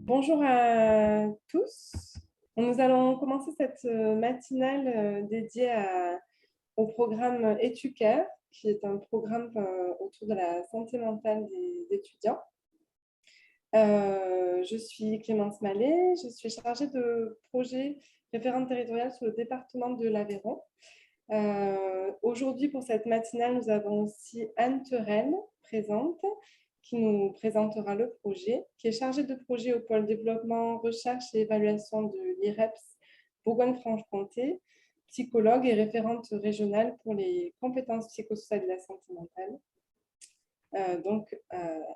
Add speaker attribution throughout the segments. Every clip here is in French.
Speaker 1: Bonjour à tous. Nous allons commencer cette matinale dédiée au programme Éducare, qui est un programme autour de la santé mentale des étudiants. Je suis Clémence Mallet, je suis chargée de projet référente territoriale sur le département de l'Aveyron. Aujourd'hui, pour cette matinale, nous avons aussi Anne Terel présente, qui nous présentera le projet, qui est chargée de projet au pôle développement, recherche et évaluation de l'IREPS Bourgogne-Franche-Comté, psychologue et référente régionale pour les compétences psychosociales de la santé mentale,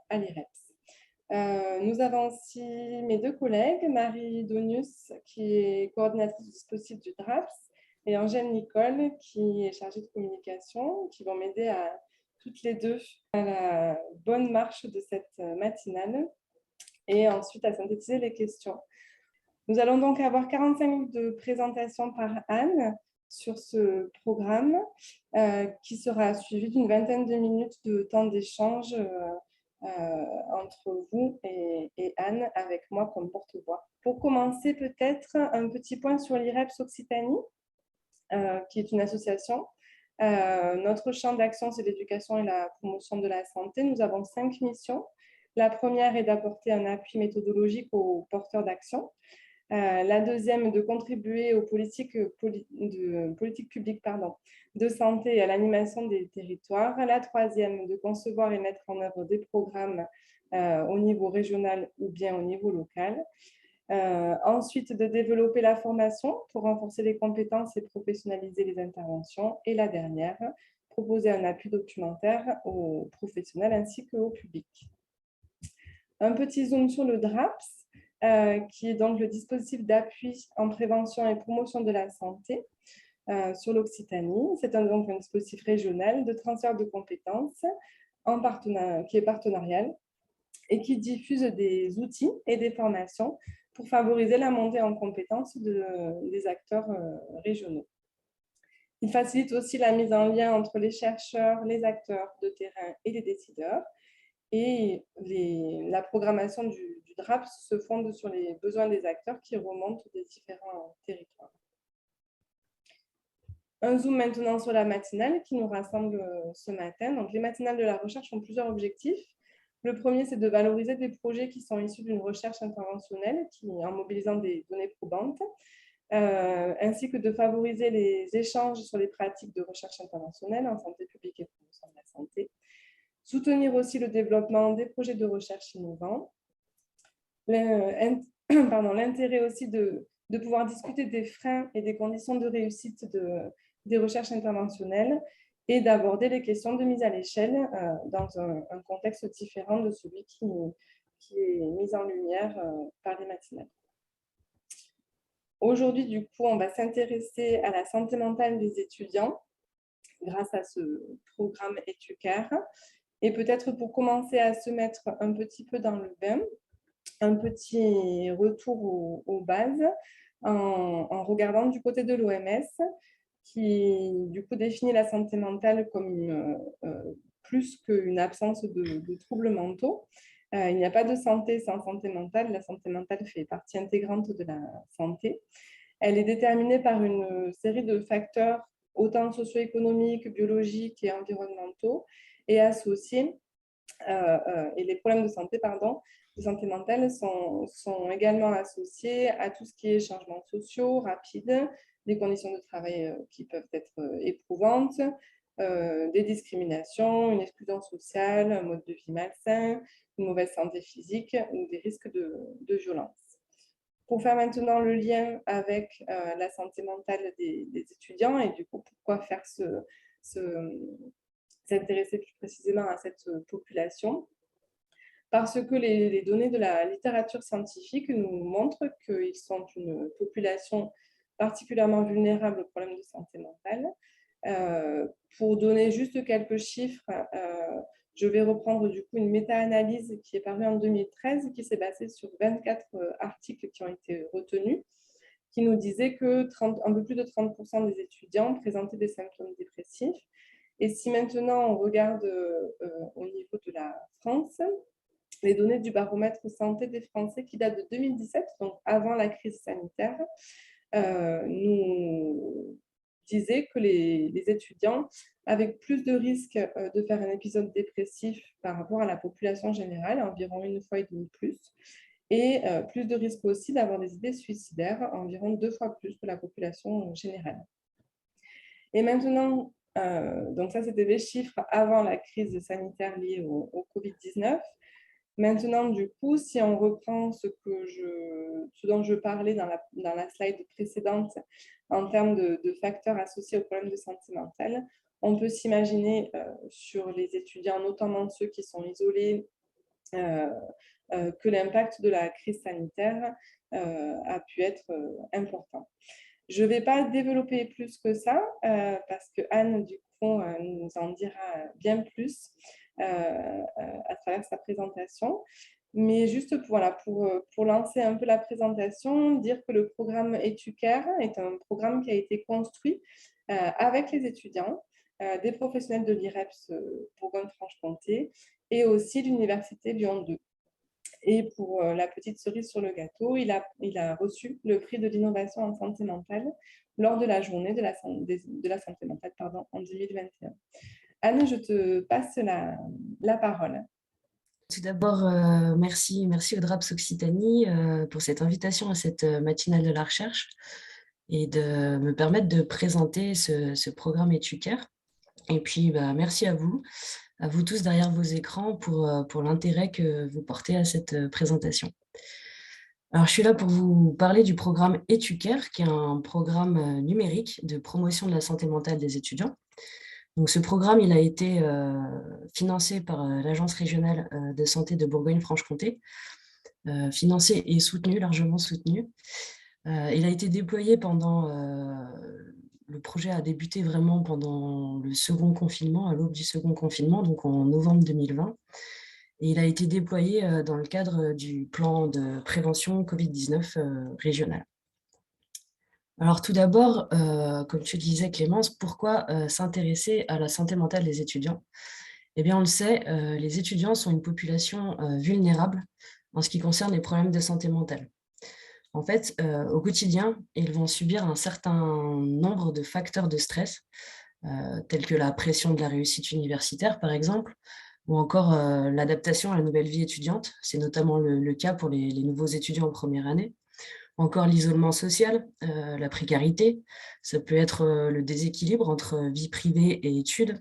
Speaker 1: à l'IREPS. Nous avons aussi mes deux collègues, Marie Donius, qui est coordinatrice du dispositif du DRAPS, et Angèle Nicole, qui est chargée de communication, qui vont m'aider à toutes les deux à la bonne marche de cette matinale et ensuite à synthétiser les questions. Nous allons donc avoir 45 minutes de présentation par Anne sur ce programme qui sera suivi d'une vingtaine de minutes de temps d'échange entre vous et Anne avec moi comme porte-voix. Pour commencer, peut-être un petit point sur l'IREPS Occitanie, qui est une association. Notre champ d'action, c'est l'éducation et la promotion de la santé. Nous avons 5 missions. La première est d'apporter un appui méthodologique aux porteurs d'action. La deuxième est de contribuer aux politiques publiques de santé et à l'animation des territoires. La troisième, de concevoir et mettre en œuvre des programmes au niveau régional ou bien au niveau local. Ensuite, de développer la formation pour renforcer les compétences et professionnaliser les interventions. Et la dernière, proposer un appui documentaire aux professionnels ainsi qu'au public. Un petit zoom sur le DRAPS, qui est donc le dispositif d'appui en prévention et promotion de la santé sur l'Occitanie. C'est donc un dispositif régional de transfert de compétences qui est partenarial et qui diffuse des outils et des formations pour favoriser la montée en compétences des acteurs régionaux. Il facilite aussi la mise en lien entre les chercheurs, les acteurs de terrain et les décideurs. Et la programmation du DRAPS se fonde sur les besoins des acteurs qui remontent des différents territoires. Un zoom maintenant sur la matinale qui nous rassemble ce matin. Donc, les matinales de la recherche ont plusieurs objectifs. Le premier, c'est de valoriser des projets qui sont issus d'une recherche interventionnelle en mobilisant des données probantes, ainsi que de favoriser les échanges sur les pratiques de recherche interventionnelle en santé publique et promotion de la santé. Soutenir aussi le développement des projets de recherche innovants. L'intérêt aussi de pouvoir discuter des freins et des conditions de réussite des recherches interventionnelles et d'aborder les questions de mise à l'échelle dans un contexte différent de celui qui est mis en lumière par les matinales. Aujourd'hui, du coup, on va s'intéresser à la santé mentale des étudiants grâce à ce programme Éducare. Et peut-être pour commencer à se mettre un petit peu dans le bain, un petit retour aux bases en regardant du côté de l'OMS qui du coup définit la santé mentale comme plus qu'une absence de troubles mentaux. Il n'y a pas de santé sans santé mentale. La santé mentale fait partie intégrante de la santé. Elle est déterminée par une série de facteurs autant socio-économiques, biologiques et environnementaux et associés. Et les problèmes de santé mentale sont également associés à tout ce qui est changements sociaux rapides, des conditions de travail qui peuvent être éprouvantes, des discriminations, une exclusion sociale, un mode de vie malsain, une mauvaise santé physique ou des risques de violence. Pour faire maintenant le lien avec la santé mentale des étudiants et du coup, pourquoi faire s'intéresser plus précisément à cette population, parce que les données de la littérature scientifique nous montrent qu'ils sont une population particulièrement vulnérable aux problèmes de santé mentale. Pour donner juste quelques chiffres, je vais reprendre du coup une méta-analyse qui est parue en 2013, qui s'est basée sur 24 articles qui ont été retenus, qui nous disait que un peu plus de 30% des étudiants présentaient des symptômes dépressifs. Et si maintenant on regarde au niveau la France, les données du baromètre santé des Français qui date de 2017, donc avant la crise sanitaire, nous disait que les étudiants avaient plus de risques de faire un épisode dépressif par rapport à la population générale, environ 1,5 fois plus, et plus de risques aussi d'avoir des idées suicidaires, environ 2 fois plus que la population générale. Et maintenant, donc ça c'était des chiffres avant la crise sanitaire liée au Covid-19. Maintenant, du coup, si on reprend ce dont je parlais dans la slide précédente en termes de facteurs associés aux problèmes de santé mentale, on peut s'imaginer sur les étudiants, notamment ceux qui sont isolés, que l'impact de la crise sanitaire a pu être important. Je ne vais pas développer plus que ça parce que Anne, du coup, nous en dira bien plus à travers sa présentation. Mais juste pour lancer un peu la présentation, dire que le programme Étucaire est un programme qui a été construit avec les étudiants, des professionnels de l'IREPS Bourgogne-Franche-Comté et aussi l'Université Lyon 2. Et pour la petite cerise sur le gâteau, il a reçu le prix de l'innovation en santé mentale lors de la journée de la santé mentale en 2021. Anne, je te passe la parole.
Speaker 2: Tout d'abord, merci au DRAPS Occitanie pour cette invitation à cette matinale de la recherche et de me permettre de présenter ce programme Étucaire. Et puis, merci à vous tous derrière vos écrans pour l'intérêt que vous portez à cette présentation. Alors, je suis là pour vous parler du programme Étucaire, qui est un programme numérique de promotion de la santé mentale des étudiants. Donc, ce programme, il a été financé par l'Agence régionale de santé de Bourgogne-Franche-Comté, financé et soutenu, largement soutenu. Il a été déployé le projet a débuté vraiment pendant le second confinement, à l'aube du second confinement, donc en novembre 2020. Et il a été déployé dans le cadre du plan de prévention Covid-19 régional. Alors tout d'abord, comme tu le disais Clémence, pourquoi s'intéresser à la santé mentale des étudiants? Eh bien on le sait, les étudiants sont une population vulnérable en ce qui concerne les problèmes de santé mentale. En fait, au quotidien, ils vont subir un certain nombre de facteurs de stress, tels que la pression de la réussite universitaire par exemple, ou encore l'adaptation à la nouvelle vie étudiante, c'est notamment le cas pour les nouveaux étudiants en première année. Encore l'isolement social, la précarité, ça peut être le déséquilibre entre vie privée et études,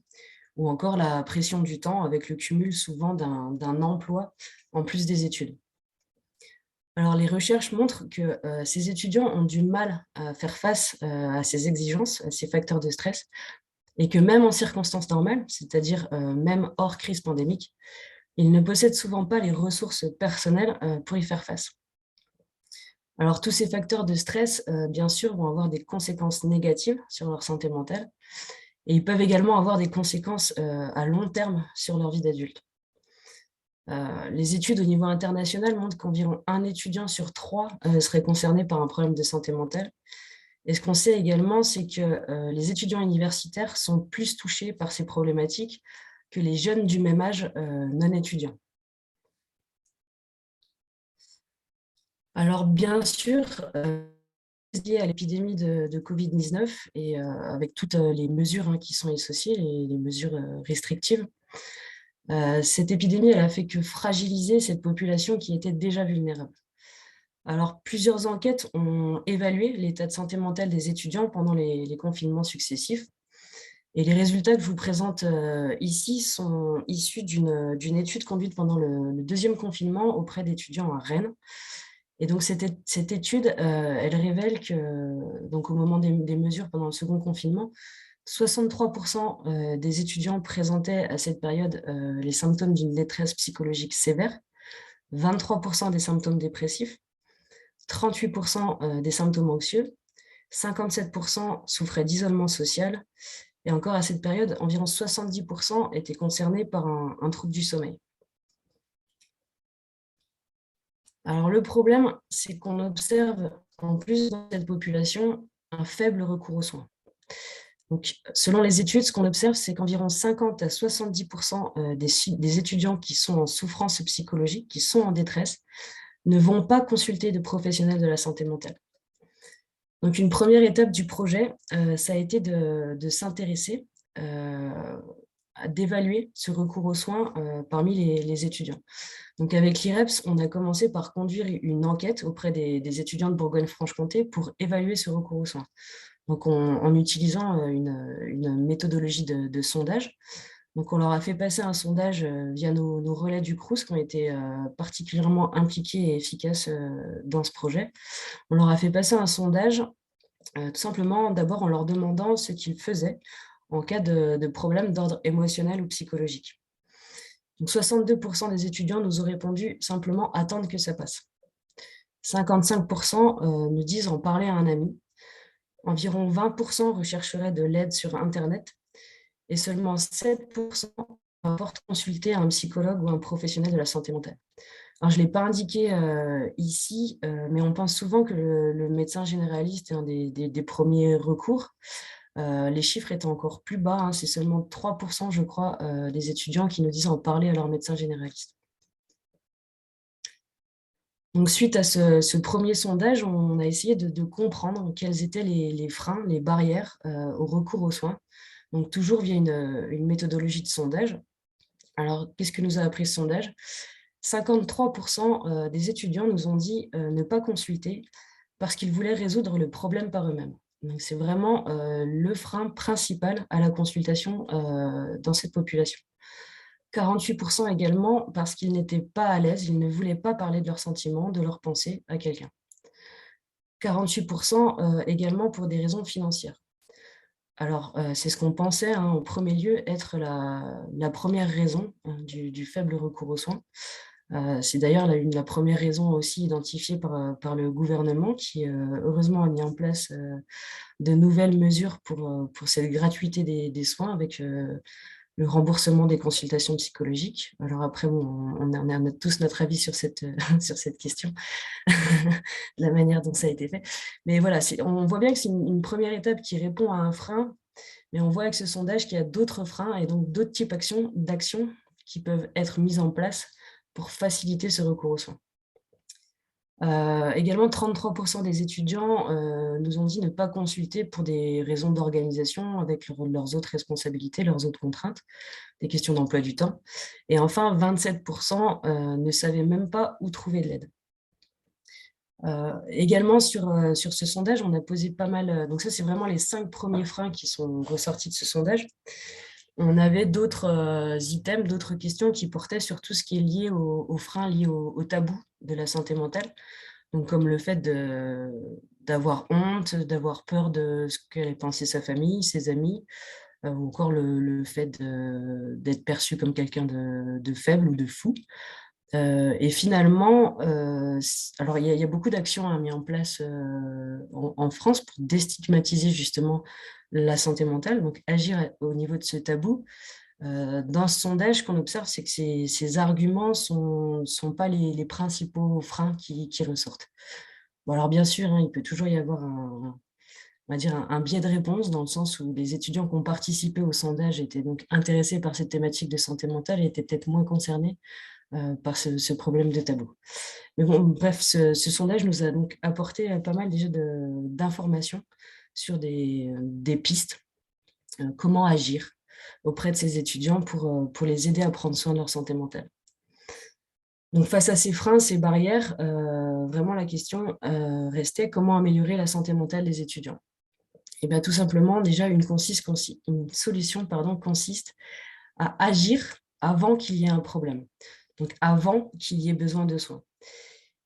Speaker 2: ou encore la pression du temps avec le cumul souvent d'un emploi en plus des études. Alors les recherches montrent que ces étudiants ont du mal à faire face à ces exigences, à ces facteurs de stress, et que même en circonstances normales, c'est-à-dire même hors crise pandémique, ils ne possèdent souvent pas les ressources personnelles pour y faire face. Alors, tous ces facteurs de stress, bien sûr, vont avoir des conséquences négatives sur leur santé mentale et ils peuvent également avoir des conséquences à long terme sur leur vie d'adulte. Les études au niveau international montrent qu'environ 1 étudiant sur 3 serait concerné par un problème de santé mentale. Et ce qu'on sait également, c'est que les étudiants universitaires sont plus touchés par ces problématiques que les jeunes du même âge non étudiants. Alors, bien sûr, lié à l'épidémie de Covid-19 et avec toutes les mesures qui sont associées, les mesures restrictives, cette épidémie, elle a fait que fragiliser cette population qui était déjà vulnérable. Alors, plusieurs enquêtes ont évalué l'état de santé mentale des étudiants pendant les confinements successifs. Et les résultats que je vous présente ici sont issus d'une étude conduite pendant le deuxième confinement auprès d'étudiants à Rennes. Et donc, cette étude, elle révèle que, donc, au moment des mesures pendant le second confinement, 63% des étudiants présentaient à cette période les symptômes d'une détresse psychologique sévère, 23% des symptômes dépressifs, 38% des symptômes anxieux, 57% souffraient d'isolement social, et encore à cette période, environ 70% étaient concernés par un trouble du sommeil. Alors le problème, c'est qu'on observe en plus dans cette population un faible recours aux soins. Donc, selon les études, ce qu'on observe, c'est qu'environ 50 à 70% des étudiants qui sont en souffrance psychologique, qui sont en détresse, ne vont pas consulter de professionnels de la santé mentale. Donc, une première étape du projet, ça a été de s'intéresser, d'évaluer ce recours aux soins parmi les étudiants. Donc, avec l'IREPS, on a commencé par conduire une enquête auprès des étudiants de Bourgogne-Franche-Comté pour évaluer ce recours aux soins. Donc, en utilisant une méthodologie de sondage. Donc, on leur a fait passer un sondage via nos relais du Crous qui ont été particulièrement impliqués et efficaces dans ce projet. On leur a fait passer un sondage tout simplement d'abord en leur demandant ce qu'ils faisaient en cas de problème d'ordre émotionnel ou psychologique. Donc 62% des étudiants nous ont répondu simplement attendre que ça passe. 55% nous disent en parler à un ami. Environ 20% rechercheraient de l'aide sur Internet et seulement 7% rapportent consulter un psychologue ou un professionnel de la santé mentale. Alors, je ne l'ai pas indiqué ici, mais on pense souvent que le médecin généraliste est un des premiers recours. Les chiffres étant encore plus bas, hein, c'est seulement 3%, je crois, des étudiants qui nous disent en parler à leur médecin généraliste. Donc, suite à ce premier sondage, on a essayé de comprendre quels étaient les freins, les barrières au recours aux soins. Donc, toujours via une méthodologie de sondage. Alors, qu'est-ce que nous a appris ce sondage ? 53% des étudiants nous ont dit ne pas consulter parce qu'ils voulaient résoudre le problème par eux-mêmes. Donc, c'est vraiment le frein principal à la consultation dans cette population. 48% également parce qu'ils n'étaient pas à l'aise, ils ne voulaient pas parler de leurs sentiments, de leurs pensées à quelqu'un. 48% également pour des raisons financières. Alors, c'est ce qu'on pensait en premier lieu être la première raison du faible recours aux soins. C'est d'ailleurs la première raison aussi identifiée par le gouvernement qui, heureusement, a mis en place de nouvelles mesures pour cette gratuité des soins avec le remboursement des consultations psychologiques. Alors après, bon, on a tous notre avis sur cette, sur cette question, la manière dont ça a été fait. Mais voilà, on voit bien que c'est une première étape qui répond à un frein, mais on voit avec ce sondage qu'il y a d'autres freins et donc d'autres types d'actions qui peuvent être mises en place pour faciliter ce recours aux soins. Également, 33% des étudiants nous ont dit ne pas consulter pour des raisons d'organisation avec leurs autres responsabilités, leurs autres contraintes, des questions d'emploi du temps. Et enfin, 27% ne savaient même pas où trouver de l'aide. Également, sur ce sondage, on a posé pas mal... donc ça, c'est vraiment les 5 premiers freins qui sont ressortis de ce sondage. On avait d'autres items, d'autres questions qui portaient sur tout ce qui est lié aux freins liés au tabou de la santé mentale. Donc, comme le fait d'avoir honte, d'avoir peur de ce qu'allait penser sa famille, ses amis, ou encore le fait d'être perçu comme quelqu'un de faible ou de fou. Et finalement, alors il y a beaucoup d'actions mises en place en France pour déstigmatiser justement la santé mentale, donc agir au niveau de ce tabou. Dans ce sondage, ce qu'on observe, c'est que ces arguments ne sont pas les principaux freins qui ressortent. Bon, alors bien sûr, hein, il peut toujours y avoir on va dire un biais de réponse, dans le sens où les étudiants qui ont participé au sondage étaient donc intéressés par cette thématique de santé mentale et étaient peut-être moins concernés par ce problème de tabou. Mais bon, bref, ce sondage nous a donc apporté pas mal déjà d'informations sur des pistes, comment agir auprès de ces étudiants pour les aider à prendre soin de leur santé mentale. Donc face à ces freins, ces barrières, vraiment la question restait comment améliorer la santé mentale des étudiants. Et bien tout simplement, déjà une solution consiste à agir avant qu'il y ait un problème, donc avant qu'il y ait besoin de soins.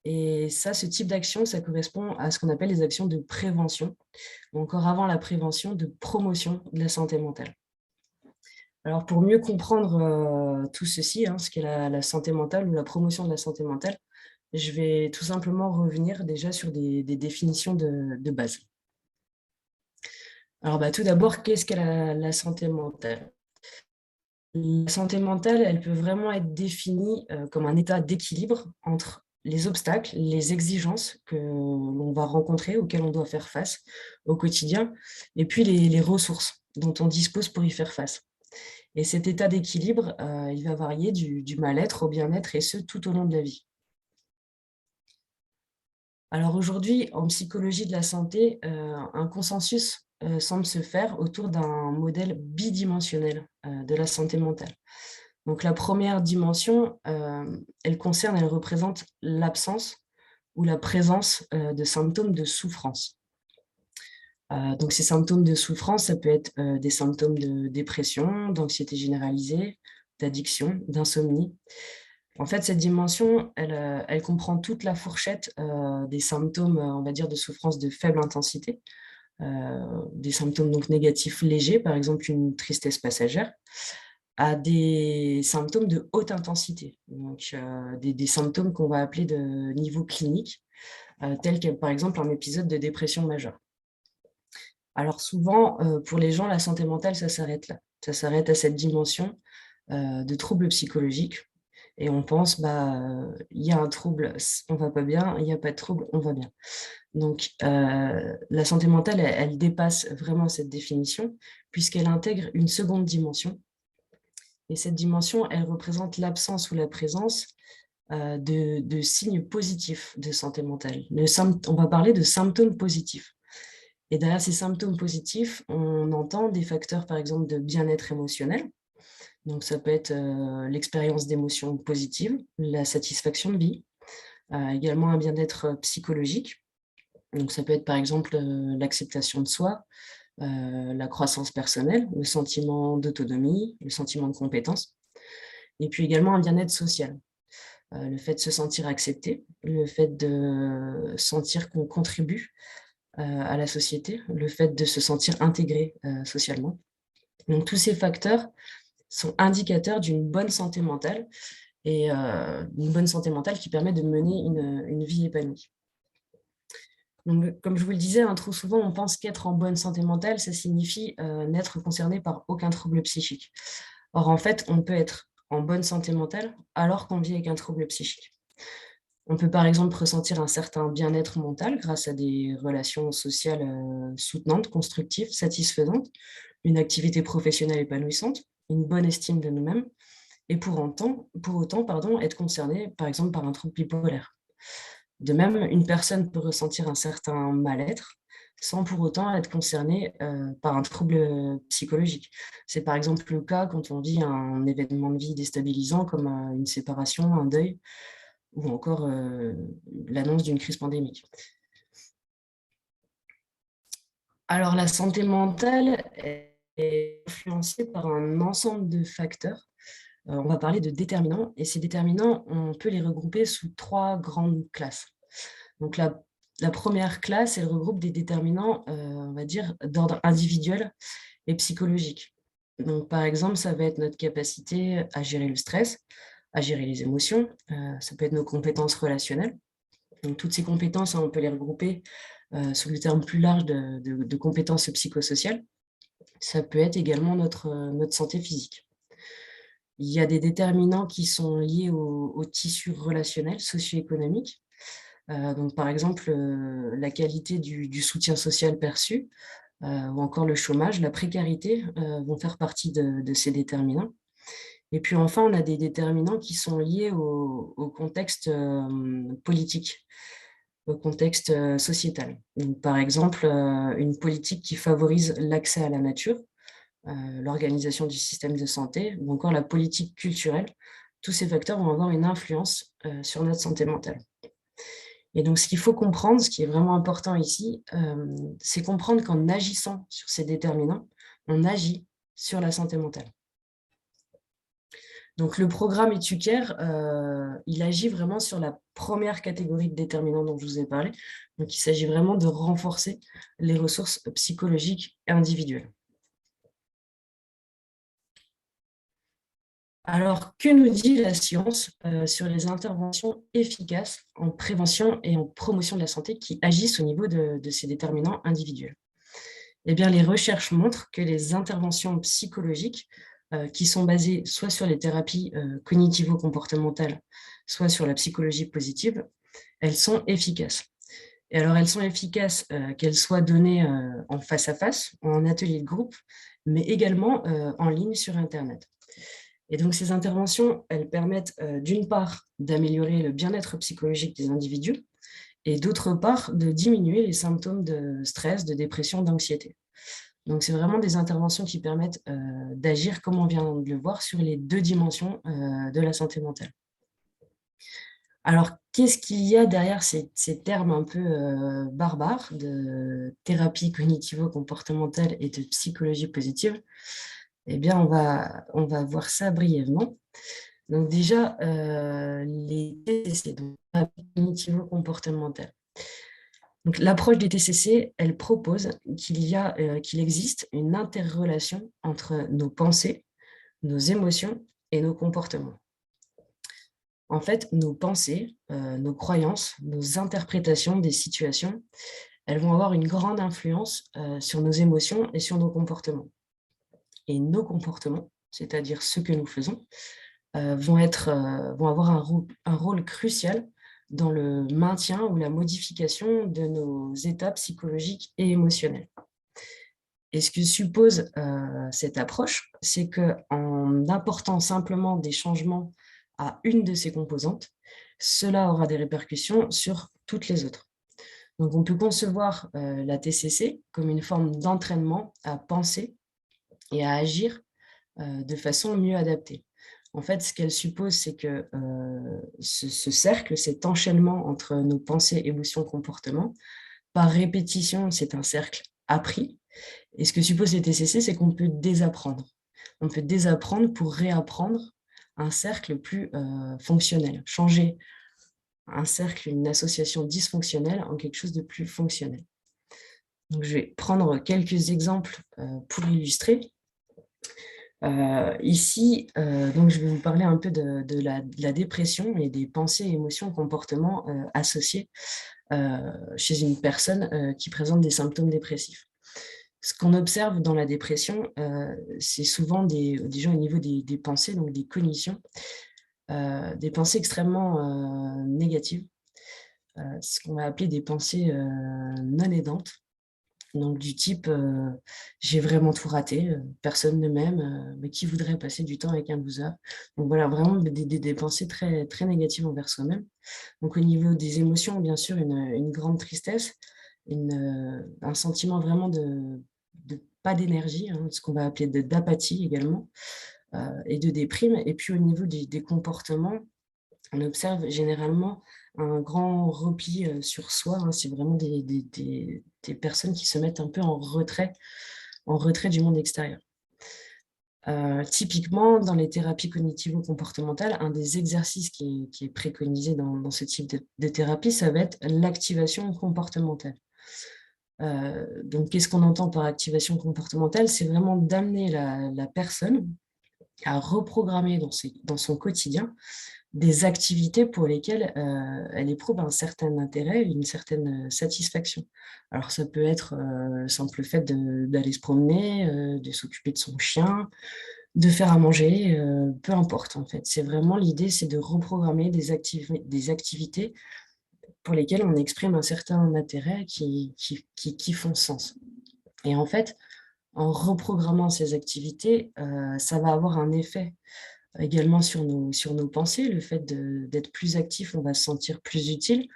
Speaker 2: Et ça, ce type d'action, ça correspond à ce qu'on appelle les actions de prévention, ou encore avant la prévention, de promotion de la santé mentale. Alors pour mieux comprendre tout ceci, ce qu'est la santé mentale ou la promotion de la santé mentale, je vais tout simplement revenir déjà sur des définitions de base. Alors tout d'abord, qu'est-ce qu'est la santé mentale ? La santé mentale, elle peut vraiment être définie comme un état d'équilibre entre les obstacles, les exigences que l'on va rencontrer, auxquelles on doit faire face au quotidien, et puis les ressources dont on dispose pour y faire face. Et cet état d'équilibre, il va varier du mal-être au bien-être, et ce, tout au long de la vie. Alors aujourd'hui, en psychologie de la santé, un consensus semble se faire autour d'un modèle bidimensionnel de la santé mentale. Donc la première dimension, elle représente l'absence ou la présence de symptômes de souffrance. Donc ces symptômes de souffrance, ça peut être des symptômes de dépression, d'anxiété généralisée, d'addiction, d'insomnie. En fait, cette dimension, elle comprend toute la fourchette des symptômes, on va dire, de souffrance de faible intensité, des symptômes donc négatifs légers, par exemple une tristesse passagère, à des symptômes de haute intensité, donc des symptômes qu'on va appeler de niveau clinique, tels que par exemple un épisode de dépression majeure. Alors souvent, pour les gens, la santé mentale, ça s'arrête là. Ça s'arrête à cette dimension de troubles psychologiques. Et on pense, il y a un trouble, on va pas bien, il n'y a pas de trouble, on va bien. Donc, la santé mentale, elle dépasse vraiment cette définition, puisqu'elle intègre une seconde dimension. Et cette dimension, elle représente l'absence ou la présence de signes positifs de santé mentale. On va parler de symptômes positifs. Et derrière ces symptômes positifs, on entend des facteurs, par exemple, de bien-être émotionnel. Donc, ça peut être l'expérience d'émotions positives, la satisfaction de vie, également un bien-être psychologique. Donc, ça peut être, par exemple, l'acceptation de soi, la croissance personnelle, le sentiment d'autonomie, le sentiment de compétence. Et puis également un bien-être social, le fait de se sentir accepté, le fait de sentir qu'on contribue à la société, le fait de se sentir intégré socialement. Donc, tous ces facteurs sont indicateurs d'une bonne santé mentale et une bonne santé mentale qui permet de mener une vie épanouie. Donc, comme je vous le disais, trop souvent, on pense qu'être en bonne santé mentale, ça signifie n'être concerné par aucun trouble psychique. Or, en fait, on peut être en bonne santé mentale alors qu'on vit avec un trouble psychique. On peut par exemple ressentir un certain bien-être mental grâce à des relations sociales soutenantes, constructives, satisfaisantes, une activité professionnelle épanouissante, une bonne estime de nous-mêmes, et pour autant, être concerné par exemple par un trouble bipolaire. De même, une personne peut ressentir un certain mal-être sans pour autant être concernée par un trouble psychologique. C'est par exemple le cas quand on vit un événement de vie déstabilisant comme une séparation, un deuil, ou encore l'annonce d'une crise pandémique. Alors, la santé mentale est influencée par un ensemble de facteurs. On va parler de déterminants, et ces déterminants, on peut les regrouper sous 3 grandes classes. Donc, la première classe, elle regroupe des déterminants, on va dire, d'ordre individuel et psychologique. Donc, par exemple, ça va être notre capacité à gérer le stress, à gérer les émotions, ça peut être nos compétences relationnelles. Donc, toutes ces compétences, on peut les regrouper sous le terme plus large de compétences psychosociales. Ça peut être également notre santé physique. Il y a des déterminants qui sont liés au tissu relationnel, socio-économique. Donc, par exemple, la qualité du soutien social perçu, ou encore le chômage, la précarité vont faire partie de ces déterminants. Et puis enfin, on a des déterminants qui sont liés au contexte politique, au contexte sociétal. Donc, par exemple, une politique qui favorise l'accès à la nature, l'organisation du système de santé, ou encore la politique culturelle. Tous ces facteurs vont avoir une influence sur notre santé mentale. Et donc, ce qu'il faut comprendre, ce qui est vraiment important ici, c'est comprendre qu'en agissant sur ces déterminants, on agit sur la santé mentale. Donc, le programme Éducare, il agit vraiment sur la première catégorie de déterminants dont je vous ai parlé. Donc, il s'agit vraiment de renforcer les ressources psychologiques et individuelles. Alors, que nous dit la science sur les interventions efficaces en prévention et en promotion de la santé qui agissent au niveau de ces déterminants individuels? Eh bien, les recherches montrent que les interventions psychologiques qui sont basées soit sur les thérapies cognitivo-comportementales, soit sur la psychologie positive, elles sont efficaces. Et alors, elles sont efficaces qu'elles soient données en face à face, en atelier de groupe, mais également en ligne sur Internet. Et donc, ces interventions, elles permettent d'une part d'améliorer le bien-être psychologique des individus et d'autre part de diminuer les symptômes de stress, de dépression, d'anxiété. Donc, c'est vraiment des interventions qui permettent d'agir, comme on vient de le voir, sur les deux dimensions de la santé mentale. Alors, qu'est-ce qu'il y a derrière ces termes un peu barbares de thérapie cognitivo-comportementale et de psychologie positive? Eh bien, on va voir ça brièvement. Donc déjà, les TCC, donc thérapie cognitivo-comportementale. Donc, l'approche des TCC, elle propose qu'il existe une interrelation entre nos pensées, nos émotions et nos comportements. En fait, nos pensées, nos croyances, nos interprétations des situations, elles vont avoir une grande influence sur nos émotions et sur nos comportements. Et nos comportements, c'est-à-dire ce que nous faisons, vont avoir un rôle crucial dans le maintien ou la modification de nos états psychologiques et émotionnels. Et ce que suppose cette approche, c'est qu'en apportant simplement des changements à une de ces composantes, cela aura des répercussions sur toutes les autres. Donc, on peut concevoir la TCC comme une forme d'entraînement à penser et à agir de façon mieux adaptée. En fait, ce qu'elle suppose, c'est que ce cercle, cet enchaînement entre nos pensées, émotions, comportements, par répétition, c'est un cercle appris. Et ce que suppose les TCC, c'est qu'on peut désapprendre. On peut désapprendre pour réapprendre un cercle plus fonctionnel, changer un cercle, une association dysfonctionnelle en quelque chose de plus fonctionnel. Donc, je vais prendre quelques exemples pour illustrer. Ici, donc je vais vous parler un peu de la dépression et des pensées, émotions, comportements associés chez une personne qui présente des symptômes dépressifs. Ce qu'on observe dans la dépression, c'est souvent des gens au niveau des pensées, donc des cognitions, des pensées extrêmement négatives, ce qu'on va appeler des pensées non aidantes. Donc du type j'ai vraiment tout raté, personne ne m'aime, mais qui voudrait passer du temps avec un loser? Donc voilà, vraiment des pensées très, très négatives envers soi-même. Donc au niveau des émotions, bien sûr, une grande tristesse, un sentiment vraiment de pas d'énergie, hein, ce qu'on va appeler d'apathie également, et de déprime. Et puis au niveau des comportements, on observe généralement un grand repli sur soi, hein. C'est vraiment des personnes qui se mettent un peu en retrait du monde extérieur. Typiquement, dans les thérapies cognitivo-comportementales, un des exercices qui est préconisé dans ce type de thérapie, ça va être l'activation comportementale. Donc, qu'est-ce qu'on entend par activation comportementale? C'est vraiment d'amener la personne à reprogrammer dans son quotidien des activités pour lesquelles elle éprouve un certain intérêt, une certaine satisfaction. Alors ça peut être le simple fait d'aller se promener, de s'occuper de son chien, de faire à manger, peu importe en fait. C'est vraiment l'idée, c'est de reprogrammer des activités pour lesquelles on exprime un certain intérêt qui font sens. Et en fait, en reprogrammant ces activités, ça va avoir un effet également sur nos pensées. Le fait d'être plus actif, on va se sentir plus utile.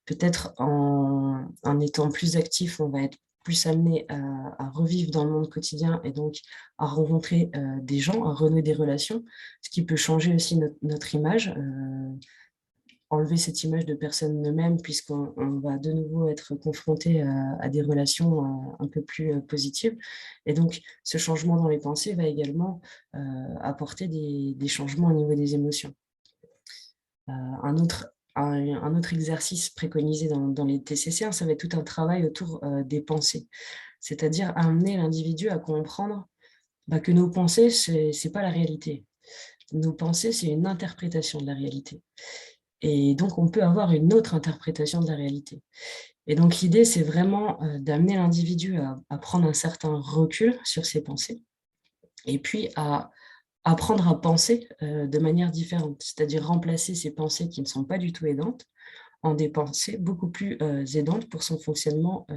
Speaker 2: Peut-être en étant plus actif, on va être plus amené à revivre dans le monde quotidien et donc à rencontrer des gens, à renouer des relations, ce qui peut changer aussi notre image, enlever cette image de personne eux-mêmes puisqu'on va de nouveau être confronté à des relations un peu plus positives. Et donc, ce changement dans les pensées va également apporter des changements au niveau des émotions. Un autre exercice préconisé dans les TCC, hein, ça va être tout un travail autour des pensées, c'est-à-dire amener l'individu à comprendre que nos pensées, c'est pas la réalité. Nos pensées, c'est une interprétation de la réalité. Et donc, on peut avoir une autre interprétation de la réalité. Et donc, l'idée, c'est vraiment d'amener l'individu à prendre un certain recul sur ses pensées et puis à apprendre à penser de manière différente, c'est-à-dire remplacer ces pensées qui ne sont pas du tout aidantes en des pensées beaucoup plus aidantes pour son fonctionnement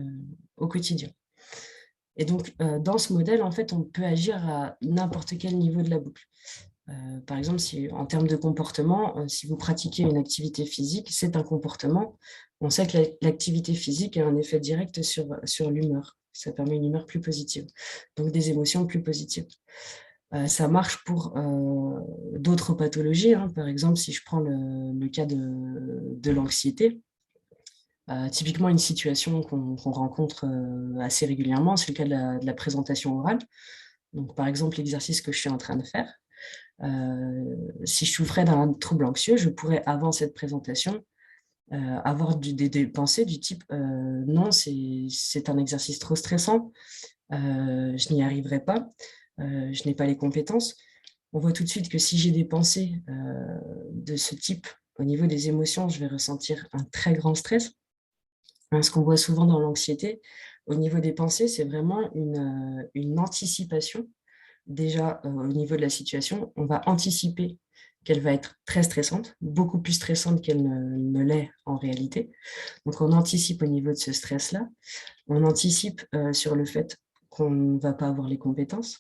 Speaker 2: au quotidien. Et donc, dans ce modèle, en fait, on peut agir à n'importe quel niveau de la boucle. Par exemple, en termes de comportement, si vous pratiquez une activité physique, c'est un comportement. On sait que l'activité physique a un effet direct sur l'humeur. Ça permet une humeur plus positive, donc des émotions plus positives. Ça marche pour d'autres pathologies, hein. Par exemple, si je prends le cas de l'anxiété, typiquement une situation qu'on rencontre assez régulièrement, c'est le cas de la présentation orale. Donc, par exemple, l'exercice que je suis en train de faire. Si je souffrais d'un trouble anxieux, je pourrais, avant cette présentation, avoir des pensées du type non, c'est un exercice trop stressant, je n'y arriverai pas, je n'ai pas les compétences. On voit tout de suite que si j'ai des pensées de ce type, au niveau des émotions, je vais ressentir un très grand stress. Ce qu'on voit souvent dans l'anxiété, au niveau des pensées, c'est vraiment une anticipation. Déjà, au niveau de la situation, on va anticiper qu'elle va être très stressante, beaucoup plus stressante qu'elle ne l'est en réalité. Donc, on anticipe au niveau de ce stress-là. On anticipe sur le fait qu'on ne va pas avoir les compétences.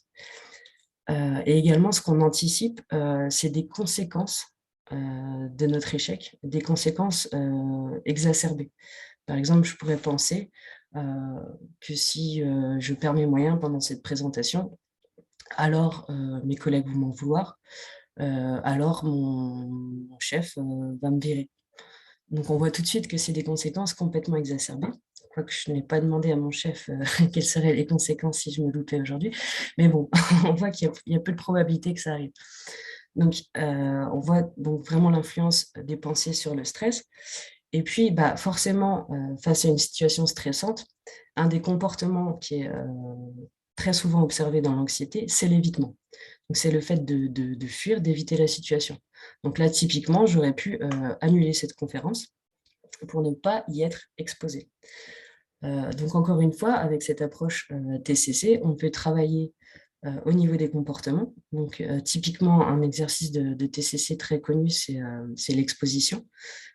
Speaker 2: Et également, ce qu'on anticipe, c'est des conséquences de notre échec, des conséquences exacerbées. Par exemple, je pourrais penser que si je perds mes moyens pendant cette présentation, alors mes collègues vont m'en vouloir, alors mon chef va me virer. Donc on voit tout de suite que c'est des conséquences complètement exacerbées. Quoique je n'ai pas demandé à mon chef quelles seraient les conséquences si je me loupais aujourd'hui. Mais bon, on voit qu'il y a peu de probabilité que ça arrive. Donc on voit donc vraiment l'influence des pensées sur le stress. Et puis, forcément, face à une situation stressante, un des comportements qui est très souvent observé dans l'anxiété, c'est l'évitement. Donc, c'est le fait de fuir, d'éviter la situation. Donc là, typiquement, j'aurais pu annuler cette conférence pour ne pas y être exposée. Donc, encore une fois, avec cette approche TCC, on peut travailler au niveau des comportements. Donc, typiquement, un exercice de TCC très connu, c'est l'exposition.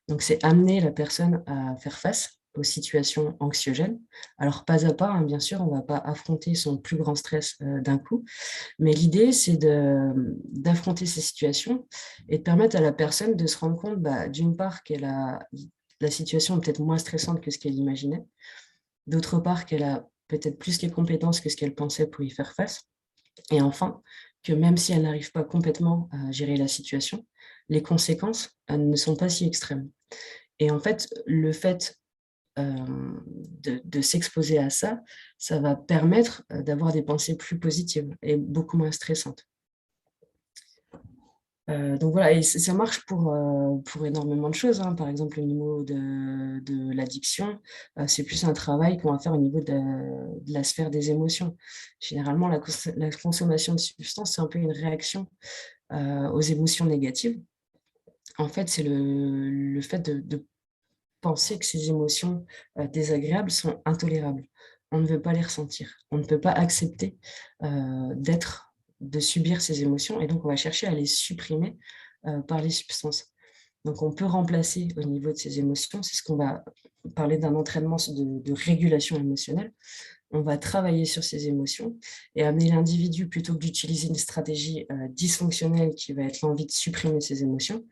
Speaker 2: Donc, c'est amener la personne à faire face aux situations anxiogènes. Alors, pas à pas, hein, bien sûr, on ne va pas affronter son plus grand stress d'un coup, mais l'idée, c'est d'affronter ces situations et de permettre à la personne de se rendre compte, d'une part, la situation est peut-être moins stressante que ce qu'elle imaginait, d'autre part, qu'elle a peut-être plus les compétences que ce qu'elle pensait pour y faire face, et enfin, que même si elle n'arrive pas complètement à gérer la situation, les conséquences ne sont pas si extrêmes. Et en fait, le fait de s'exposer à ça, ça va permettre d'avoir des pensées plus positives et beaucoup moins stressantes. Donc voilà, et ça marche pour énormément de choses, hein. Par exemple, au niveau de l'addiction, c'est plus un travail qu'on va faire au niveau de la sphère des émotions. Généralement, la consommation de substances, c'est un peu une réaction aux émotions négatives. En fait, c'est le fait de penser que ces émotions désagréables sont intolérables. On ne veut pas les ressentir. On ne peut pas accepter de subir ces émotions, et donc on va chercher à les supprimer par les substances. Donc on peut remplacer au niveau de ces émotions, c'est ce qu'on va parler d'un entraînement de régulation émotionnelle. On va travailler sur ces émotions et amener l'individu, plutôt que d'utiliser une stratégie dysfonctionnelle qui va être l'envie de supprimer ses émotions,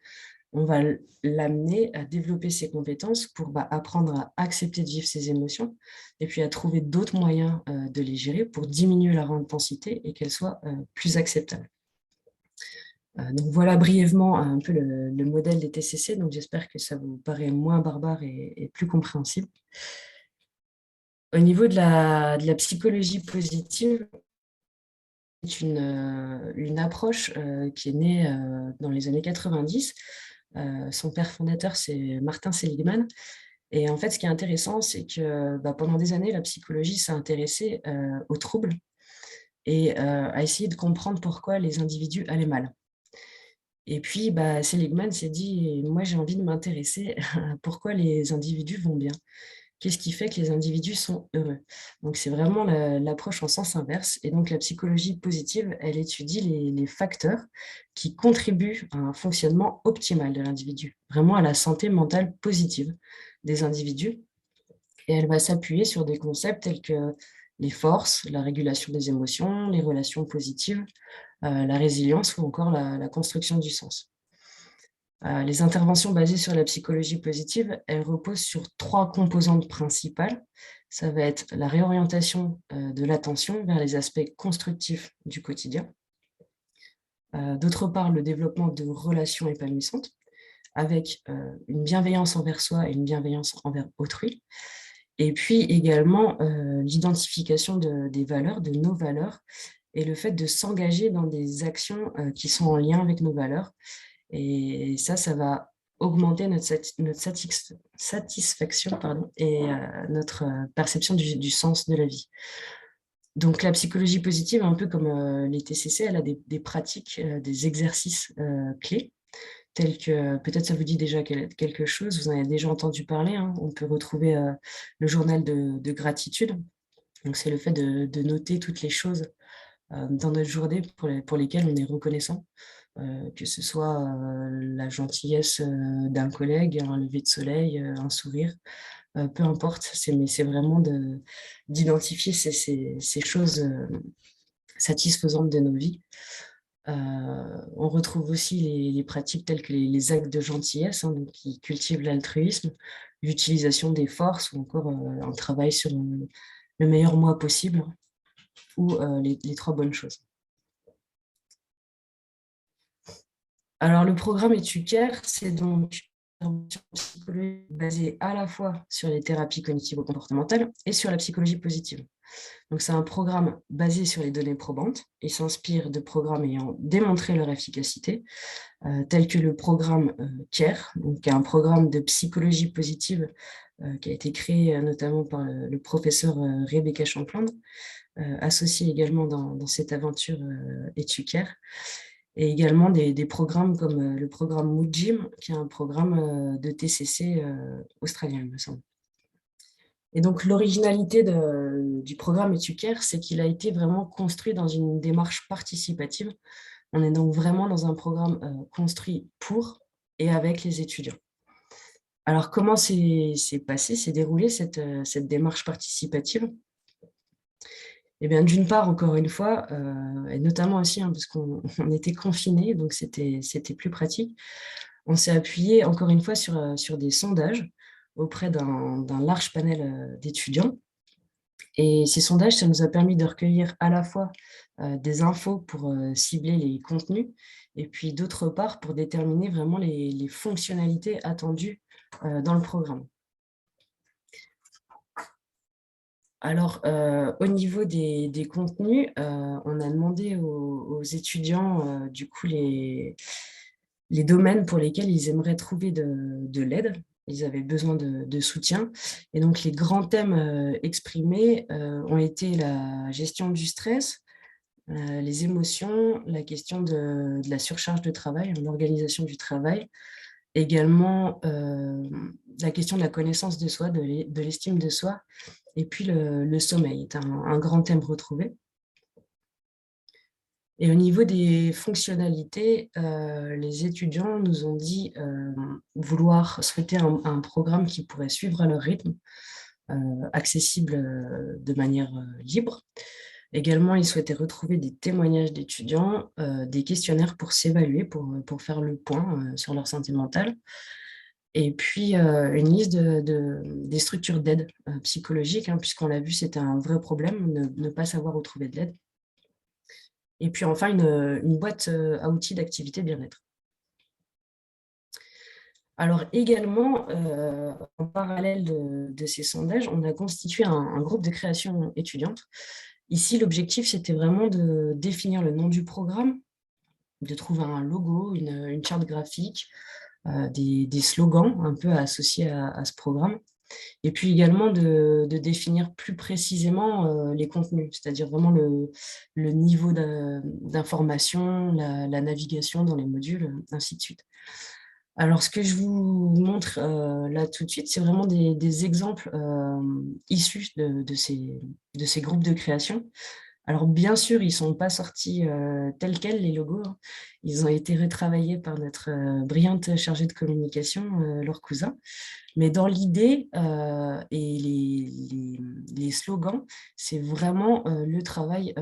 Speaker 2: on va l'amener à développer ses compétences pour apprendre à accepter de vivre ses émotions et puis à trouver d'autres moyens de les gérer pour diminuer leur intensité et qu'elles soient plus acceptables. Donc voilà brièvement un peu le modèle des TCC, donc j'espère que ça vous paraît moins barbare et plus compréhensible. Au niveau de la psychologie positive, c'est une approche qui est née dans les années 90. Son père fondateur, c'est Martin Seligman. Et en fait, ce qui est intéressant, c'est que pendant des années, la psychologie s'est intéressée aux troubles et a essayé de comprendre pourquoi les individus allaient mal. Et puis, Seligman s'est dit, moi, j'ai envie de m'intéresser à pourquoi les individus vont bien. Qu'est-ce qui fait que les individus sont heureux? Donc, c'est vraiment l'approche en sens inverse. Et donc, la psychologie positive, elle étudie les facteurs qui contribuent à un fonctionnement optimal de l'individu, vraiment à la santé mentale positive des individus. Et elle va s'appuyer sur des concepts tels que les forces, la régulation des émotions, les relations positives, la résilience ou encore la construction du sens. Les interventions basées sur la psychologie positive, elles reposent sur 3 composantes principales. Ça va être la réorientation de l'attention vers les aspects constructifs du quotidien. D'autre part, le développement de relations épanouissantes avec une bienveillance envers soi et une bienveillance envers autrui. Et puis également l'identification des valeurs, de nos valeurs, et le fait de s'engager dans des actions qui sont en lien avec nos valeurs. Et ça va augmenter notre satisfaction et notre perception du sens de la vie. Donc la psychologie positive, un peu comme les TCC, elle a des pratiques, des exercices clés, tels que, peut-être ça vous dit déjà quelque chose, vous en avez déjà entendu parler, hein. On peut retrouver le journal de gratitude. Donc c'est le fait de noter toutes les choses dans notre journée pour lesquelles on est reconnaissant. Que ce soit la gentillesse d'un collègue, un lever de soleil, un sourire, peu importe, mais c'est vraiment d'identifier ces choses satisfaisantes de nos vies. On retrouve aussi les pratiques telles que les actes de gentillesse, hein, donc qui cultivent l'altruisme, l'utilisation des forces ou encore un travail sur le meilleur moi possible, ou les 3 bonnes choses. Alors, le programme Éducare, c'est donc une intervention psychologique basée à la fois sur les thérapies cognitivo-comportementales et sur la psychologie positive. Donc, c'est un programme basé sur les données probantes. Il s'inspire de programmes ayant démontré leur efficacité, tels que le programme CARE, donc, qui est un programme de psychologie positive qui a été créé notamment par le professeur Rebecca Shankland, associé également dans cette aventure Éducare. Et également des programmes comme le programme Moodgym, qui est un programme de TCC australien, il me semble. Et donc, l'originalité du programme Éducare, c'est qu'il a été vraiment construit dans une démarche participative. On est donc vraiment dans un programme construit pour et avec les étudiants. Alors, comment s'est déroulée cette démarche participative ? Eh bien, d'une part, encore une fois, et notamment aussi parce qu'on était confinés, donc c'était plus pratique, on s'est appuyé encore une fois sur des sondages auprès d'un large panel d'étudiants. Et ces sondages, ça nous a permis de recueillir à la fois des infos pour cibler les contenus, et puis d'autre part pour déterminer vraiment les fonctionnalités attendues dans le programme. Alors, au niveau des contenus, on a demandé aux étudiants, du coup, les domaines pour lesquels ils aimeraient trouver de l'aide. Ils avaient besoin de soutien. Et donc, les grands thèmes exprimés ont été la gestion du stress, les émotions, la question de la surcharge de travail, l'organisation du travail, également la question de la connaissance de soi, de l'estime de soi, et puis le sommeil est un grand thème retrouvé. Et au niveau des fonctionnalités, les étudiants nous ont dit souhaiter un programme qui pourrait suivre à leur rythme, accessible de manière libre. Également, ils souhaitaient retrouver des témoignages d'étudiants, des questionnaires pour s'évaluer, pour faire le point sur leur santé mentale. Et puis, une liste des structures d'aide psychologique, hein, puisqu'on l'a vu, c'était un vrai problème, ne pas savoir où trouver de l'aide. Et puis enfin, une boîte à outils d'activité bien-être. Alors également, en parallèle de ces sondages, on a constitué un groupe de création étudiante. Ici, l'objectif, c'était vraiment de définir le nom du programme, de trouver un logo, une charte graphique, des slogans un peu associés à ce programme, et puis également de définir plus précisément les contenus, c'est-à-dire vraiment le niveau d'information, la navigation dans les modules, ainsi de suite. Alors, ce que je vous montre là tout de suite, c'est vraiment des exemples issus de ces groupes de création. Alors, bien sûr, ils ne sont pas sortis tels quels, les logos, hein. Ils ont été retravaillés par notre brillante chargée de communication, Laure Cousin. Mais dans l'idée et les slogans, c'est vraiment le travail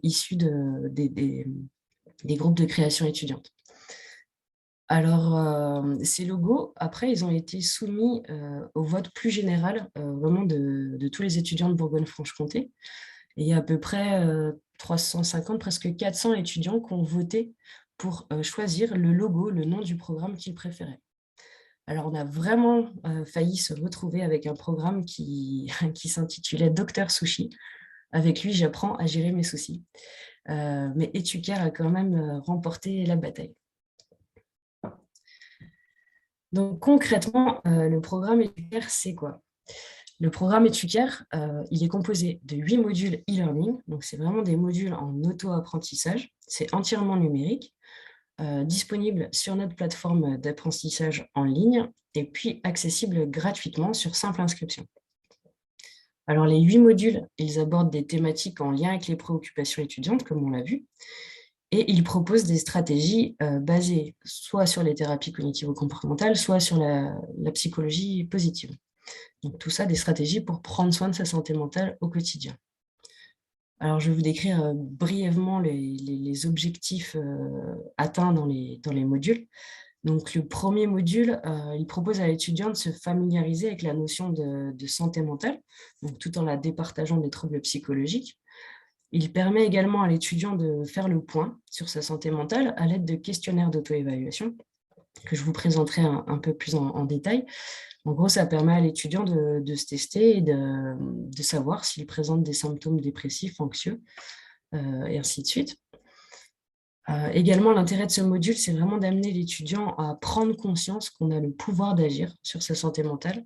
Speaker 2: issu des groupes de création étudiante. Alors, ces logos, après, ils ont été soumis au vote plus général vraiment de tous les étudiants de Bourgogne-Franche-Comté. Et il y a à peu près 350, presque 400 étudiants qui ont voté pour choisir le logo, le nom du programme qu'ils préféraient. Alors, on a vraiment failli se retrouver avec un programme qui, qui s'intitulait Docteur Sushi. Avec lui, j'apprends à gérer mes soucis. Mais Etucare a quand même remporté la bataille. Donc, concrètement, le programme Etucare, c'est quoi? Le programme Etucare, il est composé de 8 modules e-learning. Donc, c'est vraiment des modules en auto-apprentissage. C'est entièrement numérique, disponible sur notre plateforme d'apprentissage en ligne et puis accessible gratuitement sur simple inscription. Alors, les 8 modules, ils abordent des thématiques en lien avec les préoccupations étudiantes, comme on l'a vu, et ils proposent des stratégies basées soit sur les thérapies cognitivo-comportementales, soit sur la psychologie positive. Donc, tout ça, des stratégies pour prendre soin de sa santé mentale au quotidien. Alors, je vais vous décrire brièvement les objectifs atteints dans les modules. Donc, le premier module, il propose à l'étudiant de se familiariser avec la notion de santé mentale, donc tout en la départageant des troubles psychologiques. Il permet également à l'étudiant de faire le point sur sa santé mentale à l'aide de questionnaires d'auto-évaluation, que je vous présenterai un peu plus en détail. En gros, ça permet à l'étudiant de se tester et de savoir s'il présente des symptômes dépressifs, anxieux, et ainsi de suite. Également, l'intérêt de ce module, c'est vraiment d'amener l'étudiant à prendre conscience qu'on a le pouvoir d'agir sur sa santé mentale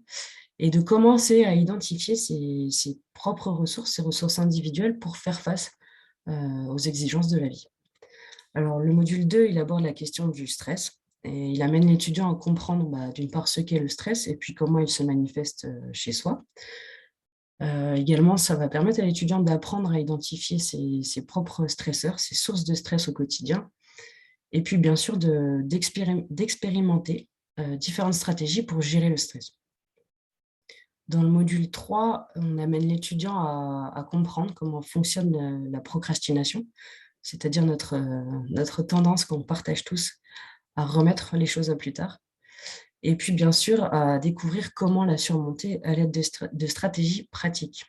Speaker 2: et de commencer à identifier ses propres ressources, ses ressources individuelles pour faire face aux exigences de la vie. Alors, le module 2, il aborde la question du stress et il amène l'étudiant à comprendre d'une part ce qu'est le stress et puis comment il se manifeste chez soi. Également, ça va permettre à l'étudiant d'apprendre à identifier ses propres stresseurs, ses sources de stress au quotidien, et puis bien sûr d'expérimenter différentes stratégies pour gérer le stress. Dans le module 3, on amène l'étudiant à comprendre comment fonctionne la procrastination, c'est-à-dire notre tendance qu'on partage tous à remettre les choses à plus tard. Et puis, bien sûr, à découvrir comment la surmonter à l'aide de stratégies pratiques.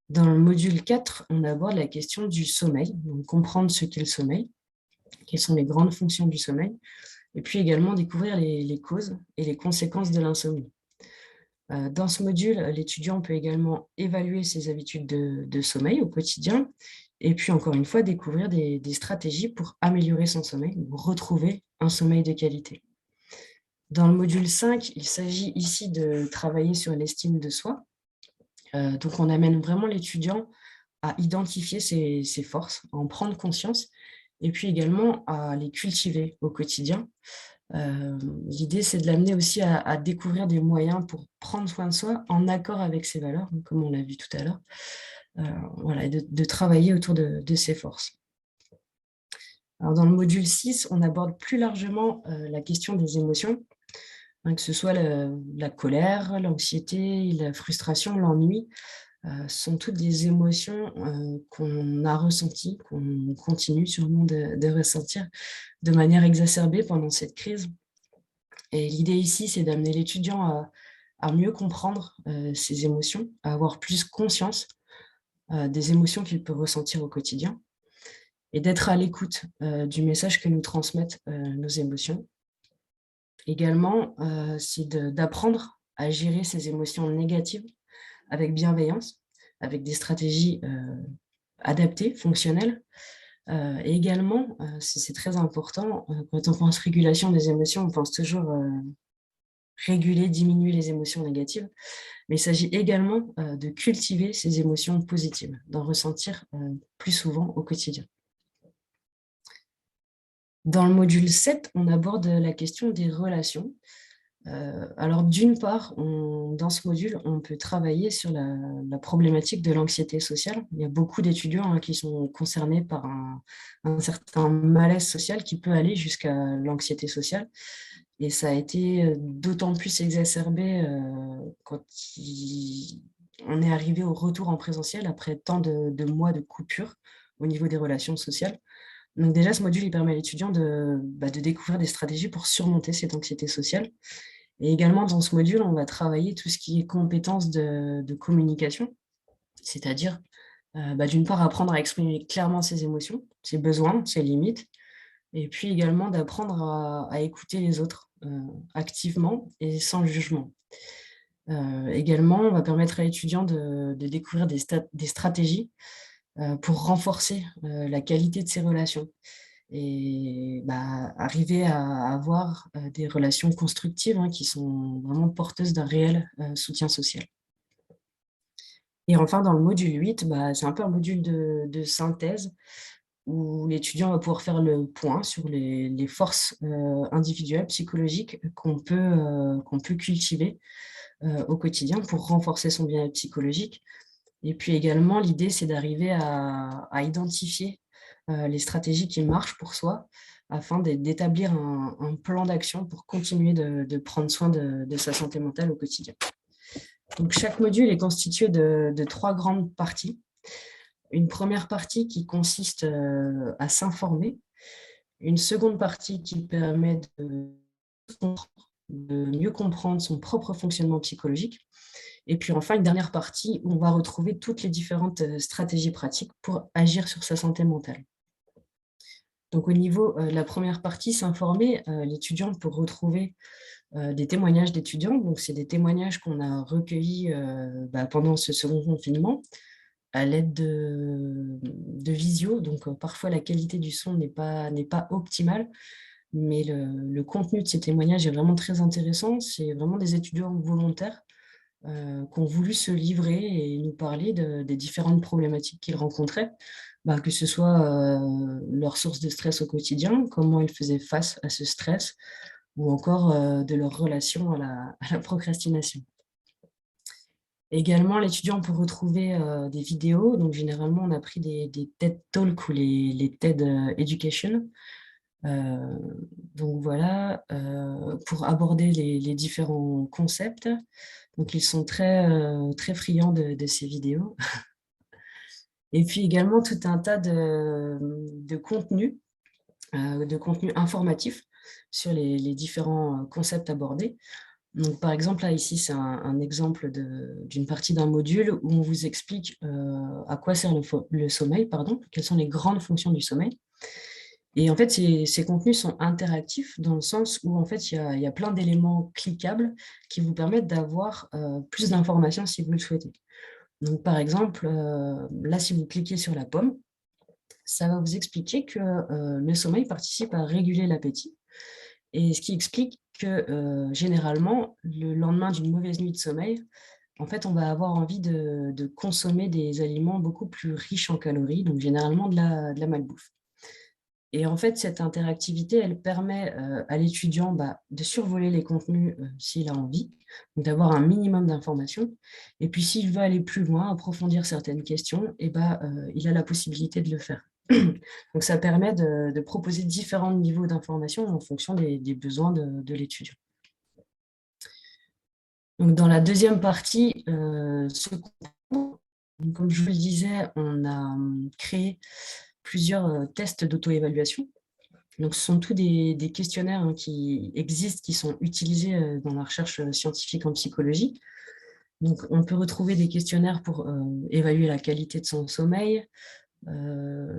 Speaker 2: Dans le module 4, on aborde la question du sommeil, donc comprendre ce qu'est le sommeil, quelles sont les grandes fonctions du sommeil, et puis également découvrir les causes et les conséquences de l'insomnie. Dans ce module, l'étudiant peut également évaluer ses habitudes de sommeil au quotidien, et puis encore une fois, découvrir des stratégies pour améliorer son sommeil, ou retrouver un sommeil de qualité. Dans le module 5, il s'agit ici de travailler sur l'estime de soi. Donc, on amène vraiment l'étudiant à identifier ses forces, à en prendre conscience, et puis également à les cultiver au quotidien. L'idée, c'est de l'amener aussi à découvrir des moyens pour prendre soin de soi en accord avec ses valeurs, comme on l'a vu tout à l'heure, voilà, et de travailler autour de ses forces. Alors, dans le module 6, on aborde plus largement la question des émotions, que ce soit la colère, l'anxiété, la frustration, l'ennui, sont toutes des émotions qu'on a ressenties, qu'on continue sûrement de ressentir de manière exacerbée pendant cette crise. Et l'idée ici, c'est d'amener l'étudiant à mieux comprendre ses émotions, à avoir plus conscience des émotions qu'il peut ressentir au quotidien et d'être à l'écoute du message que nous transmettent nos émotions. Également, c'est d'apprendre à gérer ces émotions négatives avec bienveillance, avec des stratégies adaptées, fonctionnelles. Et également, c'est très important, quand on pense régulation des émotions, on pense toujours réguler, diminuer les émotions négatives, mais il s'agit également de cultiver ces émotions positives, d'en ressentir plus souvent au quotidien. Dans le module 7, on aborde la question des relations. Alors, d'une part, dans ce module, on peut travailler sur la problématique de l'anxiété sociale. Il y a beaucoup d'étudiants qui sont concernés par un certain malaise social qui peut aller jusqu'à l'anxiété sociale. Et ça a été d'autant plus exacerbé quand on est arrivé au retour en présentiel après tant de mois de coupure au niveau des relations sociales. Donc déjà, ce module, il permet à l'étudiant de découvrir des stratégies pour surmonter cette anxiété sociale. Et également, dans ce module, on va travailler tout ce qui est compétences de communication, c'est-à-dire, d'une part, apprendre à exprimer clairement ses émotions, ses besoins, ses limites, et puis également d'apprendre à écouter les autres activement et sans jugement. Également, on va permettre à l'étudiant de découvrir des stratégies pour renforcer la qualité de ses relations et arriver à avoir des relations constructives qui sont vraiment porteuses d'un réel soutien social. Et enfin, dans le module 8, c'est un peu un module de synthèse où l'étudiant va pouvoir faire le point sur les forces individuelles, psychologiques qu'on peut cultiver au quotidien pour renforcer son bien-être psychologique. Et puis également, l'idée, c'est d'arriver à identifier les stratégies qui marchent pour soi afin d'établir un plan d'action pour continuer de prendre soin de sa santé mentale au quotidien. Donc, chaque module est constitué de 3 grandes parties. Une première partie qui consiste à s'informer, une seconde partie qui permet de mieux comprendre son propre fonctionnement psychologique, et puis enfin une dernière partie où on va retrouver toutes les différentes stratégies pratiques pour agir sur sa santé mentale. Donc au niveau de la première partie, s'informer, l'étudiant peut retrouver des témoignages d'étudiants. Donc c'est des témoignages qu'on a recueillis pendant ce second confinement à l'aide de visio. Donc parfois la qualité du son n'est pas optimale, mais le contenu de ces témoignages est vraiment très intéressant. C'est vraiment des étudiants volontaires qui ont voulu se livrer et nous parler des différentes problématiques qu'ils rencontraient, que ce soit leur source de stress au quotidien, comment ils faisaient face à ce stress, ou encore de leur relation à la procrastination. Également, l'étudiant peut retrouver des vidéos. Donc, généralement, on a pris des TED Talks ou les TED Education. Donc, voilà, pour aborder les différents concepts. Donc, ils sont très friands de ces vidéos. Et puis également, tout un tas de contenus informatifs sur les différents concepts abordés. Donc, par exemple, là, ici, c'est un exemple d'une partie d'un module où on vous explique à quoi sert le sommeil, quelles sont les grandes fonctions du sommeil. Et en fait, ces contenus sont interactifs dans le sens où en fait, il y a plein d'éléments cliquables qui vous permettent d'avoir plus d'informations si vous le souhaitez. Donc, par exemple, là, si vous cliquez sur la pomme, ça va vous expliquer que le sommeil participe à réguler l'appétit. Et ce qui explique que généralement, le lendemain d'une mauvaise nuit de sommeil, en fait, on va avoir envie de consommer des aliments beaucoup plus riches en calories, donc généralement de la malbouffe. Et en fait, cette interactivité, elle permet à l'étudiant de survoler les contenus s'il a envie, donc d'avoir un minimum d'informations. Et puis, s'il veut aller plus loin, approfondir certaines questions, il a la possibilité de le faire. Donc, ça permet de proposer différents niveaux d'information en fonction des besoins de l'étudiant. Donc, dans la deuxième partie, comme je vous le disais, on a créé plusieurs tests d'auto-évaluation. Donc, ce sont tous des questionnaires qui existent, qui sont utilisés dans la recherche scientifique en psychologie. Donc, on peut retrouver des questionnaires pour évaluer la qualité de son sommeil,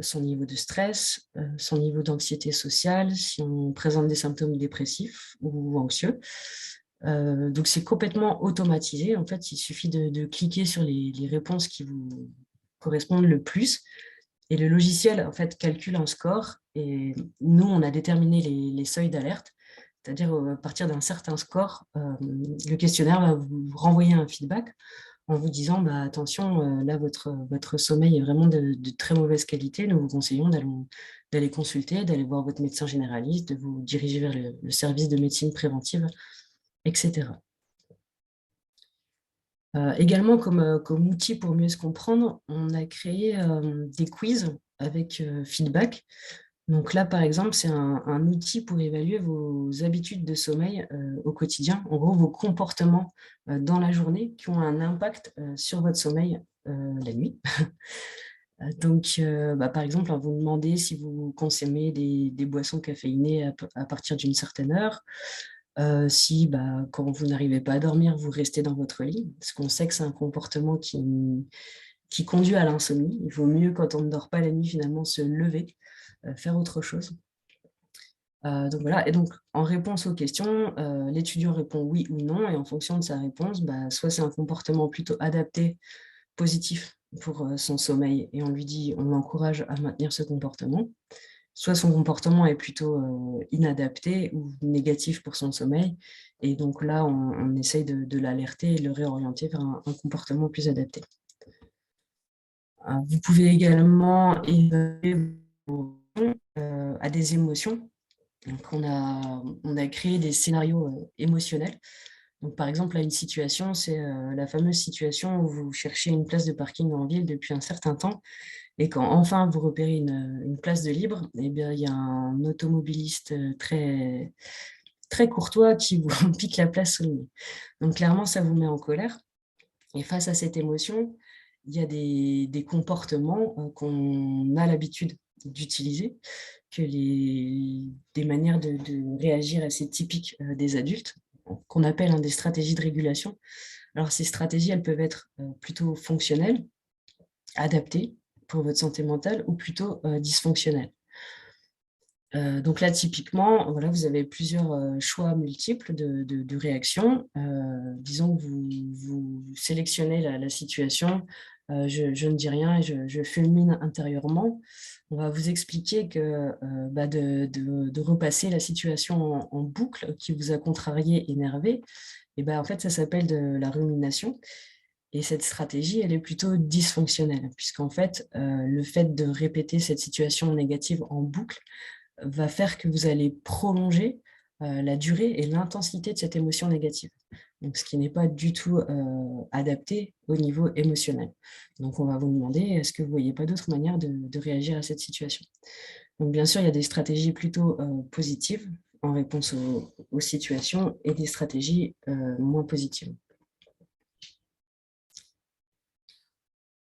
Speaker 2: son niveau de stress, son niveau d'anxiété sociale, si on présente des symptômes dépressifs ou anxieux. Donc, c'est complètement automatisé. En fait, il suffit de cliquer sur les réponses qui vous correspondent le plus. Et le logiciel, en fait, calcule un score. Et nous, on a déterminé les seuils d'alerte. C'est-à-dire, à partir d'un certain score, le questionnaire va vous renvoyer un feedback en vous disant attention, là, votre sommeil est vraiment de très mauvaise qualité. Nous vous conseillons d'aller consulter, d'aller voir votre médecin généraliste, de vous diriger vers le service de médecine préventive etc. Également, comme outil pour mieux se comprendre, on a créé des quiz avec feedback. Donc là, par exemple, c'est un outil pour évaluer vos habitudes de sommeil au quotidien, en gros, vos comportements dans la journée qui ont un impact sur votre sommeil la nuit. Donc, par exemple, vous demandez si vous consommez des boissons caféinées à partir d'une certaine heure, si quand vous n'arrivez pas à dormir, vous restez dans votre lit, parce qu'on sait que c'est un comportement qui conduit à l'insomnie. Il vaut mieux, quand on ne dort pas la nuit, finalement, se lever, faire autre chose. Donc voilà, et donc en réponse aux questions, l'étudiant répond oui ou non, et en fonction de sa réponse, soit c'est un comportement plutôt adapté, positif pour son sommeil, et on lui dit, on l'encourage à maintenir ce comportement, soit son comportement est plutôt inadapté ou négatif pour son sommeil, et donc là, on essaye de l'alerter et de le réorienter vers un comportement plus adapté. Vous pouvez également évaluer à des émotions. Donc, on a créé des scénarios émotionnels. Donc, par exemple, là, une situation, c'est la fameuse situation où vous cherchez une place de parking en ville depuis un certain temps, et quand enfin vous repérez une place de libre, eh bien, il y a un automobiliste très, très courtois qui vous pique la place sous le nez. Donc, clairement, ça vous met en colère. Et face à cette émotion, il y a des comportements qu'on a l'habitude d'utiliser, des manières de réagir assez typiques des adultes, qu'on appelle des stratégies de régulation. Alors, ces stratégies, elles peuvent être plutôt fonctionnelles, adaptées pour votre santé mentale, ou plutôt dysfonctionnelles. Donc là, typiquement, voilà, vous avez plusieurs choix multiples de réactions. Disons que vous sélectionnez la situation, je ne dis rien et je fulmine intérieurement. On va vous expliquer que de repasser la situation en boucle qui vous a contrarié, énervé, et en fait, ça s'appelle de la rumination. Et cette stratégie, elle est plutôt dysfonctionnelle, puisqu'en fait, le fait de répéter cette situation négative en boucle va faire que vous allez prolonger la durée et l'intensité de cette émotion négative. Donc, ce qui n'est pas du tout adapté au niveau émotionnel. Donc, on va vous demander, est-ce que vous ne voyez pas d'autre manière de réagir à cette situation? Donc, bien sûr, il y a des stratégies plutôt positives en réponse aux situations, et des stratégies moins positives.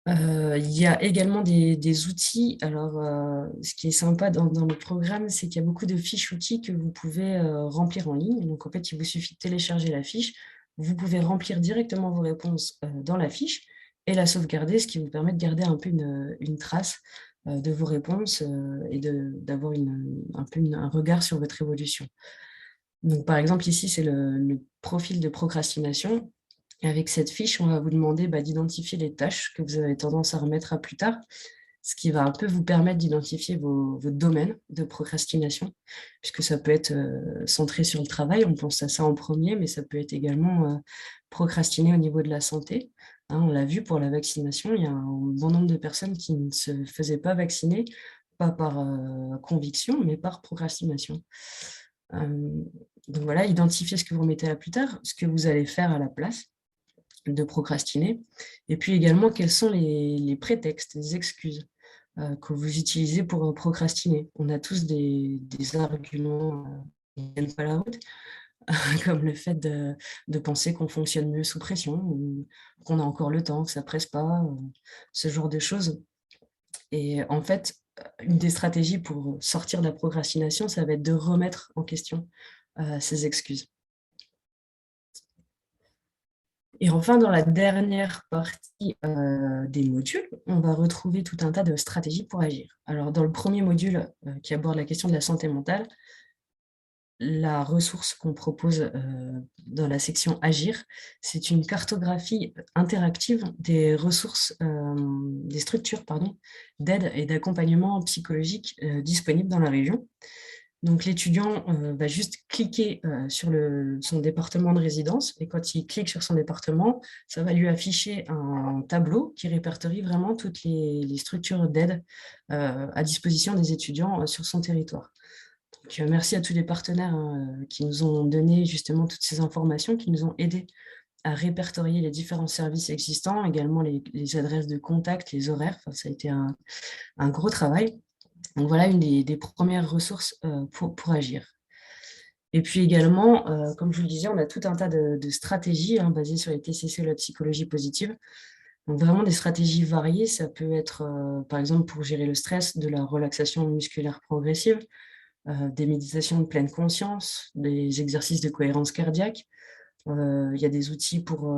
Speaker 2: Il y a également des outils. Alors, ce qui est sympa dans le programme, c'est qu'il y a beaucoup de fiches outils que vous pouvez remplir en ligne. Donc, en fait, il vous suffit de télécharger la fiche. Vous pouvez remplir directement vos réponses dans la fiche et la sauvegarder, ce qui vous permet de garder un peu une trace de vos réponses et d'avoir un peu un regard sur votre évolution. Donc, par exemple, ici, c'est le profil de procrastination. Et avec cette fiche, on va vous demander d'identifier les tâches que vous avez tendance à remettre à plus tard, ce qui va un peu vous permettre d'identifier vos domaines de procrastination, puisque ça peut être centré sur le travail, on pense à ça en premier, mais ça peut être également procrastiner au niveau de la santé. Hein, on l'a vu pour la vaccination, il y a un bon nombre de personnes qui ne se faisaient pas vacciner, pas par conviction, mais par procrastination. Donc voilà, identifiez ce que vous remettez à plus tard, ce que vous allez faire à la place de procrastiner, et puis également quels sont les prétextes, les excuses que vous utilisez pour procrastiner. On a tous des arguments qui ne tiennent pas la route, comme le fait de penser qu'on fonctionne mieux sous pression, ou qu'on a encore le temps, que ça ne presse pas, ce genre de choses. Et en fait, une des stratégies pour sortir de la procrastination, ça va être de remettre en question ces excuses. Et enfin, dans la dernière partie des modules, on va retrouver tout un tas de stratégies pour agir. Alors, dans le premier module qui aborde la question de la santé mentale, la ressource qu'on propose dans la section Agir, c'est une cartographie interactive des ressources, des structures d'aide et d'accompagnement psychologique disponibles dans la région. Donc, l'étudiant va juste cliquer sur son département de résidence, et quand il clique sur son département, ça va lui afficher un tableau qui répertorie vraiment toutes les structures d'aide à disposition des étudiants sur son territoire. Donc, merci à tous les partenaires qui nous ont donné justement toutes ces informations, qui nous ont aidés à répertorier les différents services existants, également les adresses de contact, les horaires. Enfin, ça a été un gros travail. Donc voilà une des premières ressources pour agir. Et puis également, comme je vous le disais, on a tout un tas de stratégies basées sur les TCC et la psychologie positive. Donc vraiment des stratégies variées, ça peut être par exemple pour gérer le stress, de la relaxation musculaire progressive, des méditations de pleine conscience, des exercices de cohérence cardiaque. Il y a des outils pour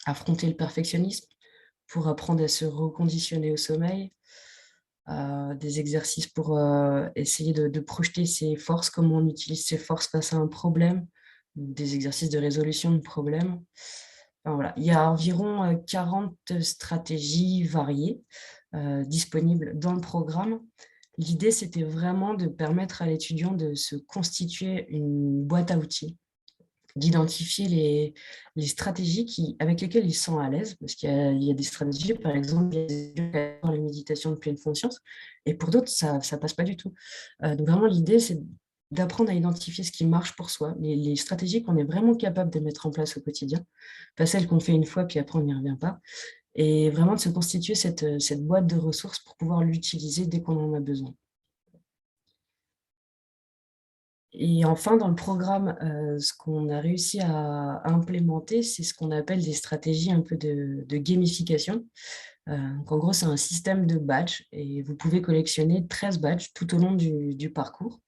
Speaker 2: affronter le perfectionnisme, pour apprendre à se reconditionner au sommeil, des exercices pour essayer de projeter ses forces, comment on utilise ses forces face à un problème, des exercices de résolution de problèmes. Enfin, voilà. Il y a environ 40 stratégies variées disponibles dans le programme. L'idée, c'était vraiment de permettre à l'étudiant de se constituer une boîte à outils, d'identifier les stratégies avec lesquelles ils sont à l'aise, parce qu'il y a des stratégies, par exemple, il y a la méditation de pleine conscience, et pour d'autres, ça ne passe pas du tout. Donc vraiment, l'idée, c'est d'apprendre à identifier ce qui marche pour soi, les stratégies qu'on est vraiment capable de mettre en place au quotidien, pas celles qu'on fait une fois, puis après, on n'y revient pas, et vraiment de se constituer cette boîte de ressources pour pouvoir l'utiliser dès qu'on en a besoin. Et enfin, dans le programme, ce qu'on a réussi à implémenter, c'est ce qu'on appelle des stratégies un peu de gamification. Donc en gros, c'est un système de badges et vous pouvez collectionner 13 badges tout au long du parcours.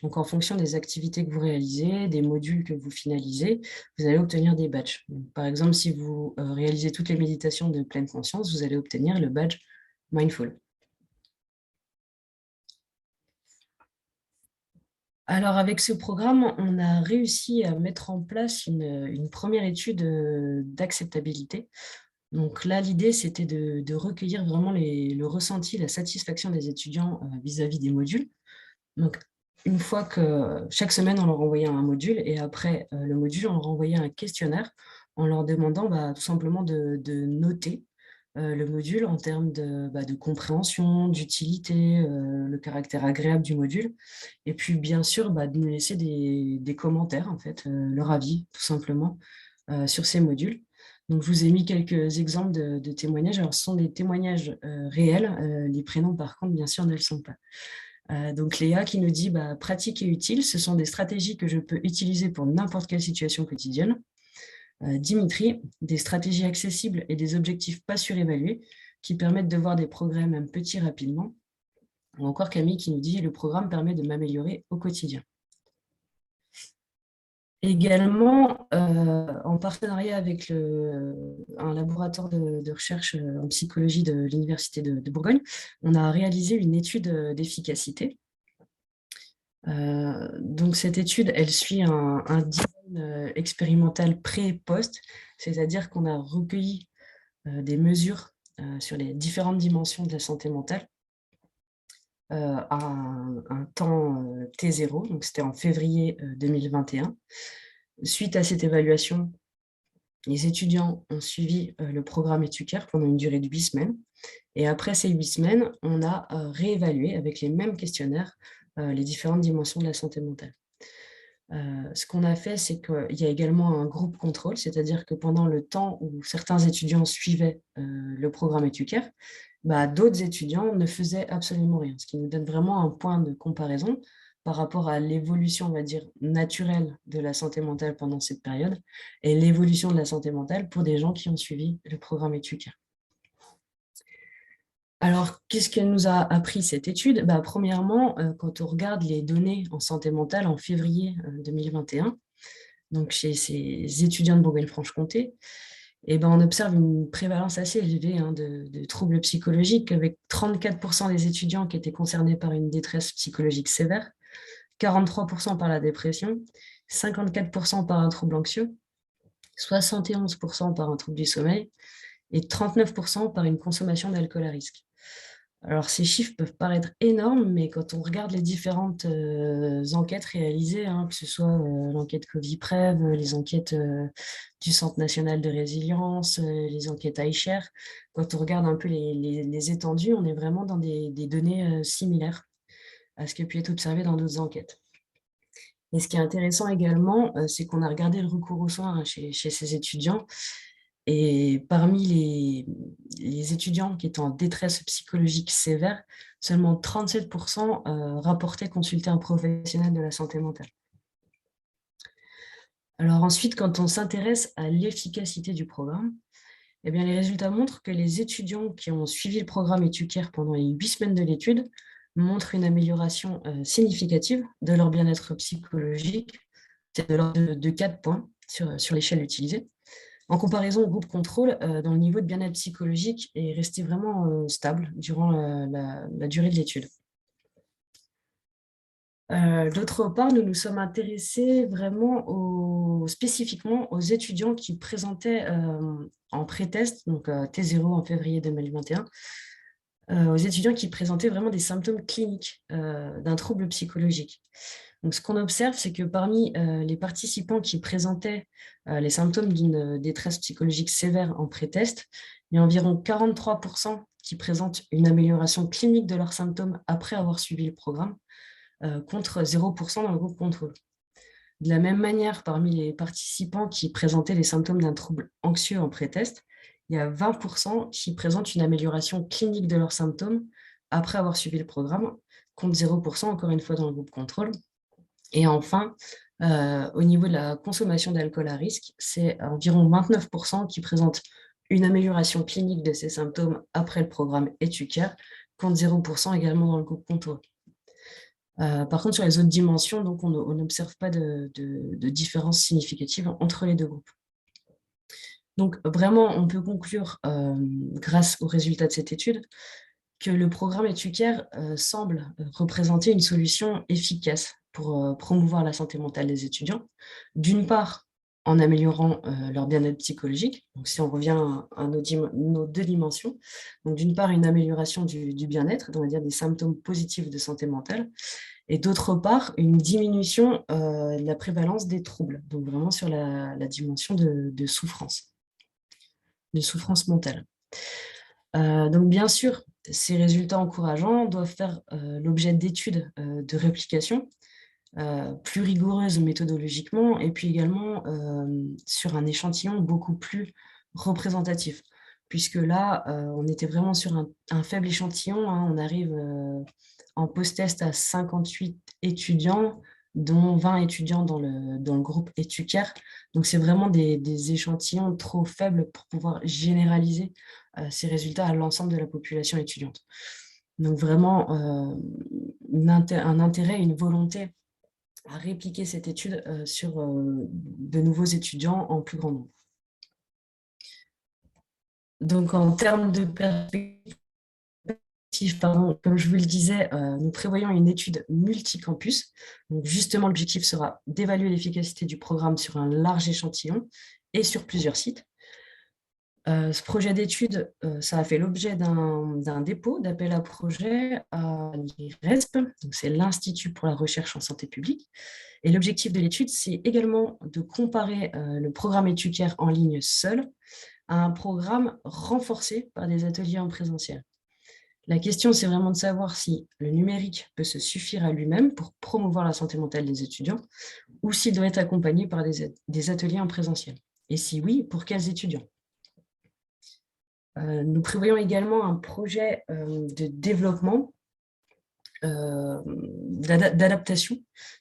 Speaker 2: Donc en fonction des activités que vous réalisez, des modules que vous finalisez, vous allez obtenir des badges. Donc, par exemple, si vous réalisez toutes les méditations de pleine conscience, vous allez obtenir le badge Mindful. Alors, avec ce programme, on a réussi à mettre en place une première étude d'acceptabilité. Donc là, l'idée, c'était de recueillir vraiment le ressenti, la satisfaction des étudiants vis-à-vis des modules. Donc, une fois que chaque semaine, on leur envoyait un module et après le module, on leur envoyait un questionnaire en leur demandant tout simplement de noter le module en termes de compréhension, d'utilité, le caractère agréable du module. Et puis, bien sûr, de nous laisser des commentaires, en fait, leur avis, tout simplement, sur ces modules. Donc, je vous ai mis quelques exemples de témoignages. Alors, ce sont des témoignages réels. Les prénoms, par contre, bien sûr, ne le sont pas. Donc, Léa qui nous dit « Pratique et utile, ce sont des stratégies que je peux utiliser pour n'importe quelle situation quotidienne. » Dimitri, des stratégies accessibles et des objectifs pas surévalués qui permettent de voir des progrès même petits rapidement. Ou encore Camille qui nous dit « Le programme permet de m'améliorer au quotidien. » Également, en partenariat avec un laboratoire de recherche en psychologie de l'Université de Bourgogne, on a réalisé une étude d'efficacité. Donc cette étude, elle suit un design expérimental pré et post, c'est-à-dire qu'on a recueilli des mesures sur les différentes dimensions de la santé mentale à un temps T0, donc c'était en février 2021. Suite à cette évaluation, les étudiants ont suivi le programme Étucare pendant une durée de 8 semaines. Et après ces 8 semaines, on a réévalué avec les mêmes questionnaires les différentes dimensions de la santé mentale. Ce qu'on a fait, c'est qu'il y a également un groupe contrôle, c'est-à-dire que pendant le temps où certains étudiants suivaient le programme Étucare, d'autres étudiants ne faisaient absolument rien, ce qui nous donne vraiment un point de comparaison par rapport à l'évolution, on va dire, naturelle de la santé mentale pendant cette période et l'évolution de la santé mentale pour des gens qui ont suivi le programme Étucare. Alors, qu'est-ce qu'elle nous a appris cette étude? Premièrement, quand on regarde les données en santé mentale en février 2021, donc chez ces étudiants de Bourgogne-Franche-Comté, on observe une prévalence assez élevée de troubles psychologiques, avec 34% des étudiants qui étaient concernés par une détresse psychologique sévère, 43% par la dépression, 54% par un trouble anxieux, 71% par un trouble du sommeil et 39% par une consommation d'alcool à risque. Alors, ces chiffres peuvent paraître énormes, mais quand on regarde les différentes enquêtes réalisées, que ce soit l'enquête Coviprev, les enquêtes du Centre national de résilience, les enquêtes iShare, quand on regarde un peu les étendues, on est vraiment dans des données similaires. à ce qui a pu être observé dans d'autres enquêtes. Et ce qui est intéressant également, c'est qu'on a regardé le recours aux soins chez ces étudiants. Et parmi les étudiants qui étaient en détresse psychologique sévère, seulement 37% rapportaient consulter un professionnel de la santé mentale. Alors ensuite, quand on s'intéresse à l'efficacité du programme, eh bien, les résultats montrent que les étudiants qui ont suivi le programme Éducare pendant les 8 semaines de l'étude montrent une amélioration significative de leur bien-être psychologique, c'est de l'ordre de 4 points sur l'échelle utilisée. En comparaison au groupe contrôle, dont le niveau de bien-être psychologique est resté vraiment stable durant la durée de l'étude. D'autre part, nous nous sommes intéressés vraiment spécifiquement aux étudiants qui présentaient en pré-test, donc T0 en février 2021, aux étudiants qui présentaient vraiment des symptômes cliniques d'un trouble psychologique. Donc, ce qu'on observe, c'est que parmi les participants qui présentaient les symptômes d'une détresse psychologique sévère en pré-test, il y a environ 43% qui présentent une amélioration clinique de leurs symptômes après avoir suivi le programme, contre 0% dans le groupe contrôle. De la même manière, parmi les participants qui présentaient les symptômes d'un trouble anxieux en pré-test, il y a 20% qui présentent une amélioration clinique de leurs symptômes après avoir suivi le programme, contre 0% encore une fois dans le groupe contrôle. Et enfin, au niveau de la consommation d'alcool à risque, c'est environ 29% qui présentent une amélioration clinique de ces symptômes après le programme Éducare, contre 0% également dans le groupe contrôle. Par contre, sur les autres dimensions, donc, on n'observe pas de différence significative entre les deux groupes. Donc, vraiment, on peut conclure, grâce aux résultats de cette étude, que le programme Éducare semble représenter une solution efficace pour promouvoir la santé mentale des étudiants. D'une part, en améliorant leur bien-être psychologique. Donc, si on revient à nos deux dimensions, donc d'une part, une amélioration du bien-être, on va dire des symptômes positifs de santé mentale, et d'autre part, une diminution de la prévalence des troubles, donc vraiment sur la dimension de souffrance mentale. Donc bien sûr, ces résultats encourageants doivent faire l'objet d'études de réplication plus rigoureuses méthodologiquement, et puis également sur un échantillon beaucoup plus représentatif, puisque là, on était vraiment sur un faible échantillon, hein. On arrive en post-test à 58 étudiants, dont 20 étudiants dans le groupe Éducare. Donc, c'est vraiment des échantillons trop faibles pour pouvoir généraliser ces résultats à l'ensemble de la population étudiante. Donc, vraiment, un intérêt, une volonté à répliquer cette étude sur de nouveaux étudiants en plus grand nombre. Donc, en termes de perspective, comme je vous le disais, nous prévoyons une étude multicampus. Donc, justement, l'objectif sera d'évaluer l'efficacité du programme sur un large échantillon et sur plusieurs sites. Ce projet d'étude, ça a fait l'objet d'un dépôt d'appel à projet à l'IRESP, c'est l'Institut pour la recherche en santé publique. Et l'objectif de l'étude, c'est également de comparer le programme Éducare en ligne seul à un programme renforcé par des ateliers en présentiel. La question, c'est vraiment de savoir si le numérique peut se suffire à lui-même pour promouvoir la santé mentale des étudiants ou s'il doit être accompagné par des ateliers en présentiel. Et si oui, pour quels étudiants ? Nous prévoyons également un projet de développement, d'adaptation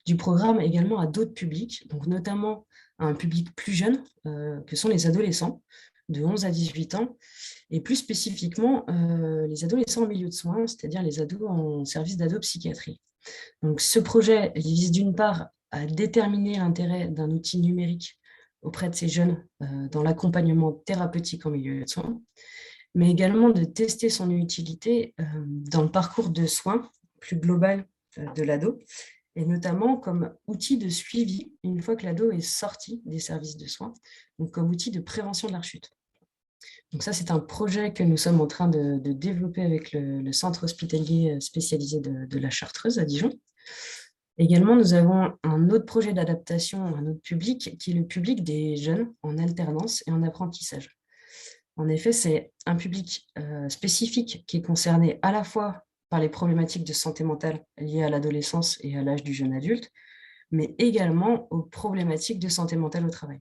Speaker 2: du programme également à d'autres publics, donc notamment à un public plus jeune, que sont les adolescents de 11 à 18 ans, et plus spécifiquement les adolescents en milieu de soins, c'est-à-dire les ados en service d'ado-psychiatrie. Donc ce projet vise d'une part à déterminer l'intérêt d'un outil numérique auprès de ces jeunes dans l'accompagnement thérapeutique en milieu de soins, mais également de tester son utilité dans le parcours de soins plus global de l'ado, et notamment comme outil de suivi une fois que l'ado est sorti des services de soins, donc comme outil de prévention de la rechute. Donc ça, c'est un projet que nous sommes en train de développer avec le centre hospitalier spécialisé de la Chartreuse à Dijon. Également, nous avons un autre projet d'adaptation à un autre public, qui est le public des jeunes en alternance et en apprentissage. En effet, c'est un public spécifique qui est concerné à la fois par les problématiques de santé mentale liées à l'adolescence et à l'âge du jeune adulte, mais également aux problématiques de santé mentale au travail.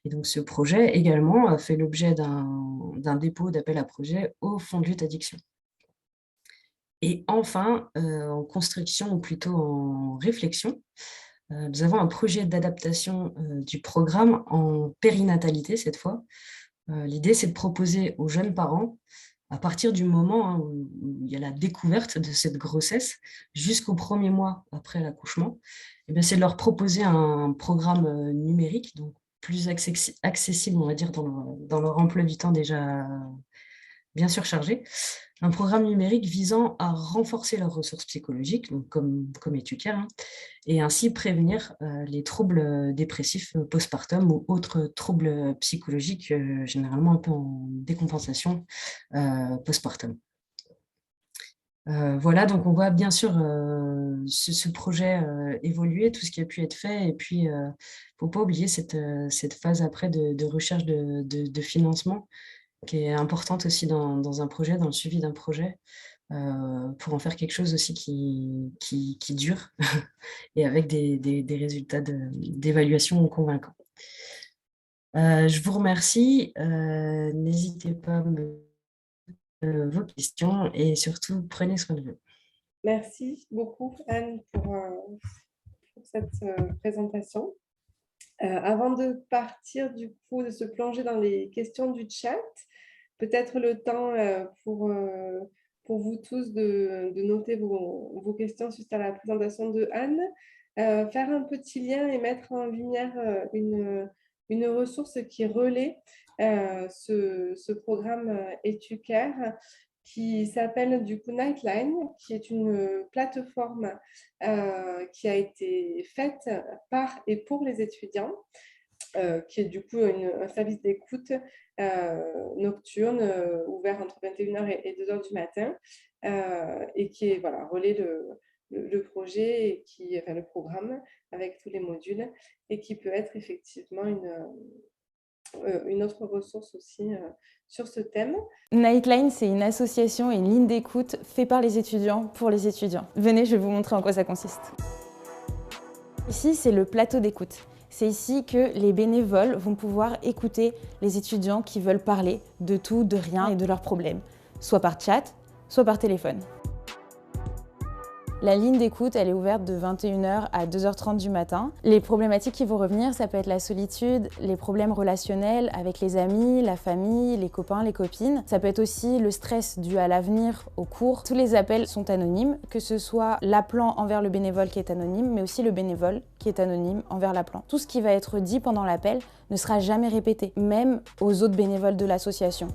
Speaker 2: Et donc ce projet également a fait l'objet d'un dépôt d'appel à projet au Fonds de lutte addiction. Et enfin, en construction ou plutôt en réflexion, nous avons un projet d'adaptation, du programme en périnatalité cette fois. L'idée, c'est de proposer aux jeunes parents, à partir du moment, hein, où il y a la découverte de cette grossesse, jusqu'aux premiers mois après l'accouchement, eh bien, c'est de leur proposer un programme, numérique, donc plus accessible, on va dire, dans leur emploi du temps déjà bien surchargé. Un programme numérique visant à renforcer leurs ressources psychologiques, donc comme Éducare, hein, et ainsi prévenir les troubles dépressifs postpartum ou autres troubles psychologiques, généralement un peu en décompensation postpartum. Voilà, donc on voit bien sûr ce projet évoluer, tout ce qui a pu être fait, et puis il ne faut pas oublier cette phase après de recherche de financement, qui est importante aussi dans un projet, dans le suivi d'un projet, pour en faire quelque chose aussi qui dure et avec des résultats d'évaluation convaincants. Je vous remercie. N'hésitez pas à me vos questions et surtout prenez soin de vous.
Speaker 1: Merci beaucoup, Anne, pour cette présentation. Avant de partir, du coup, de se plonger dans les questions du chat, peut-être le temps pour vous tous de noter vos questions suite à la présentation de Anne, faire un petit lien et mettre en lumière une ressource qui relaie ce programme Éducare, qui s'appelle du coup Nightline, qui est une plateforme qui a été faite par et pour les étudiants, qui est du coup un service d'écoute nocturne ouvert entre 21h et 2h du matin, et qui est, voilà, relaie le projet, et enfin, le programme avec tous les modules, et qui peut être effectivement une autre ressource aussi sur ce thème.
Speaker 3: Nightline, c'est une association et une ligne d'écoute faite par les étudiants pour les étudiants. Venez, je vais vous montrer en quoi ça consiste. Ici, c'est le plateau d'écoute. C'est ici que les bénévoles vont pouvoir écouter les étudiants qui veulent parler de tout, de rien et de leurs problèmes, soit par chat, soit par téléphone. La ligne d'écoute, elle est ouverte de 21h à 2h30 du matin. Les problématiques qui vont revenir, ça peut être la solitude, les problèmes relationnels avec les amis, la famille, les copains, les copines. Ça peut être aussi le stress dû à l'avenir, au cours. Tous les appels sont anonymes, que ce soit l'appelant envers le bénévole qui est anonyme, mais aussi le bénévole qui est anonyme envers l'appelant. Tout ce qui va être dit pendant l'appel ne sera jamais répété, même aux autres bénévoles de l'association.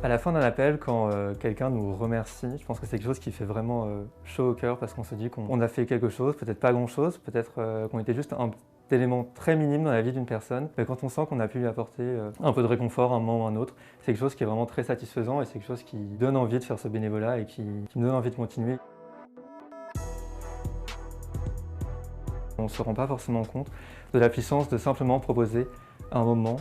Speaker 4: À la fin d'un appel, quand quelqu'un nous remercie, je pense que c'est quelque chose qui fait vraiment chaud au cœur, parce qu'on se dit qu'on a fait quelque chose, peut-être pas grand-chose, peut-être qu'on était juste un élément très minime dans la vie d'une personne, mais quand on sent qu'on a pu lui apporter un peu de réconfort à un moment ou à un autre, c'est quelque chose qui est vraiment très satisfaisant, et c'est quelque chose qui donne envie de faire ce bénévolat et qui me donne envie de continuer. On ne se rend pas forcément compte de la puissance de simplement proposer un moment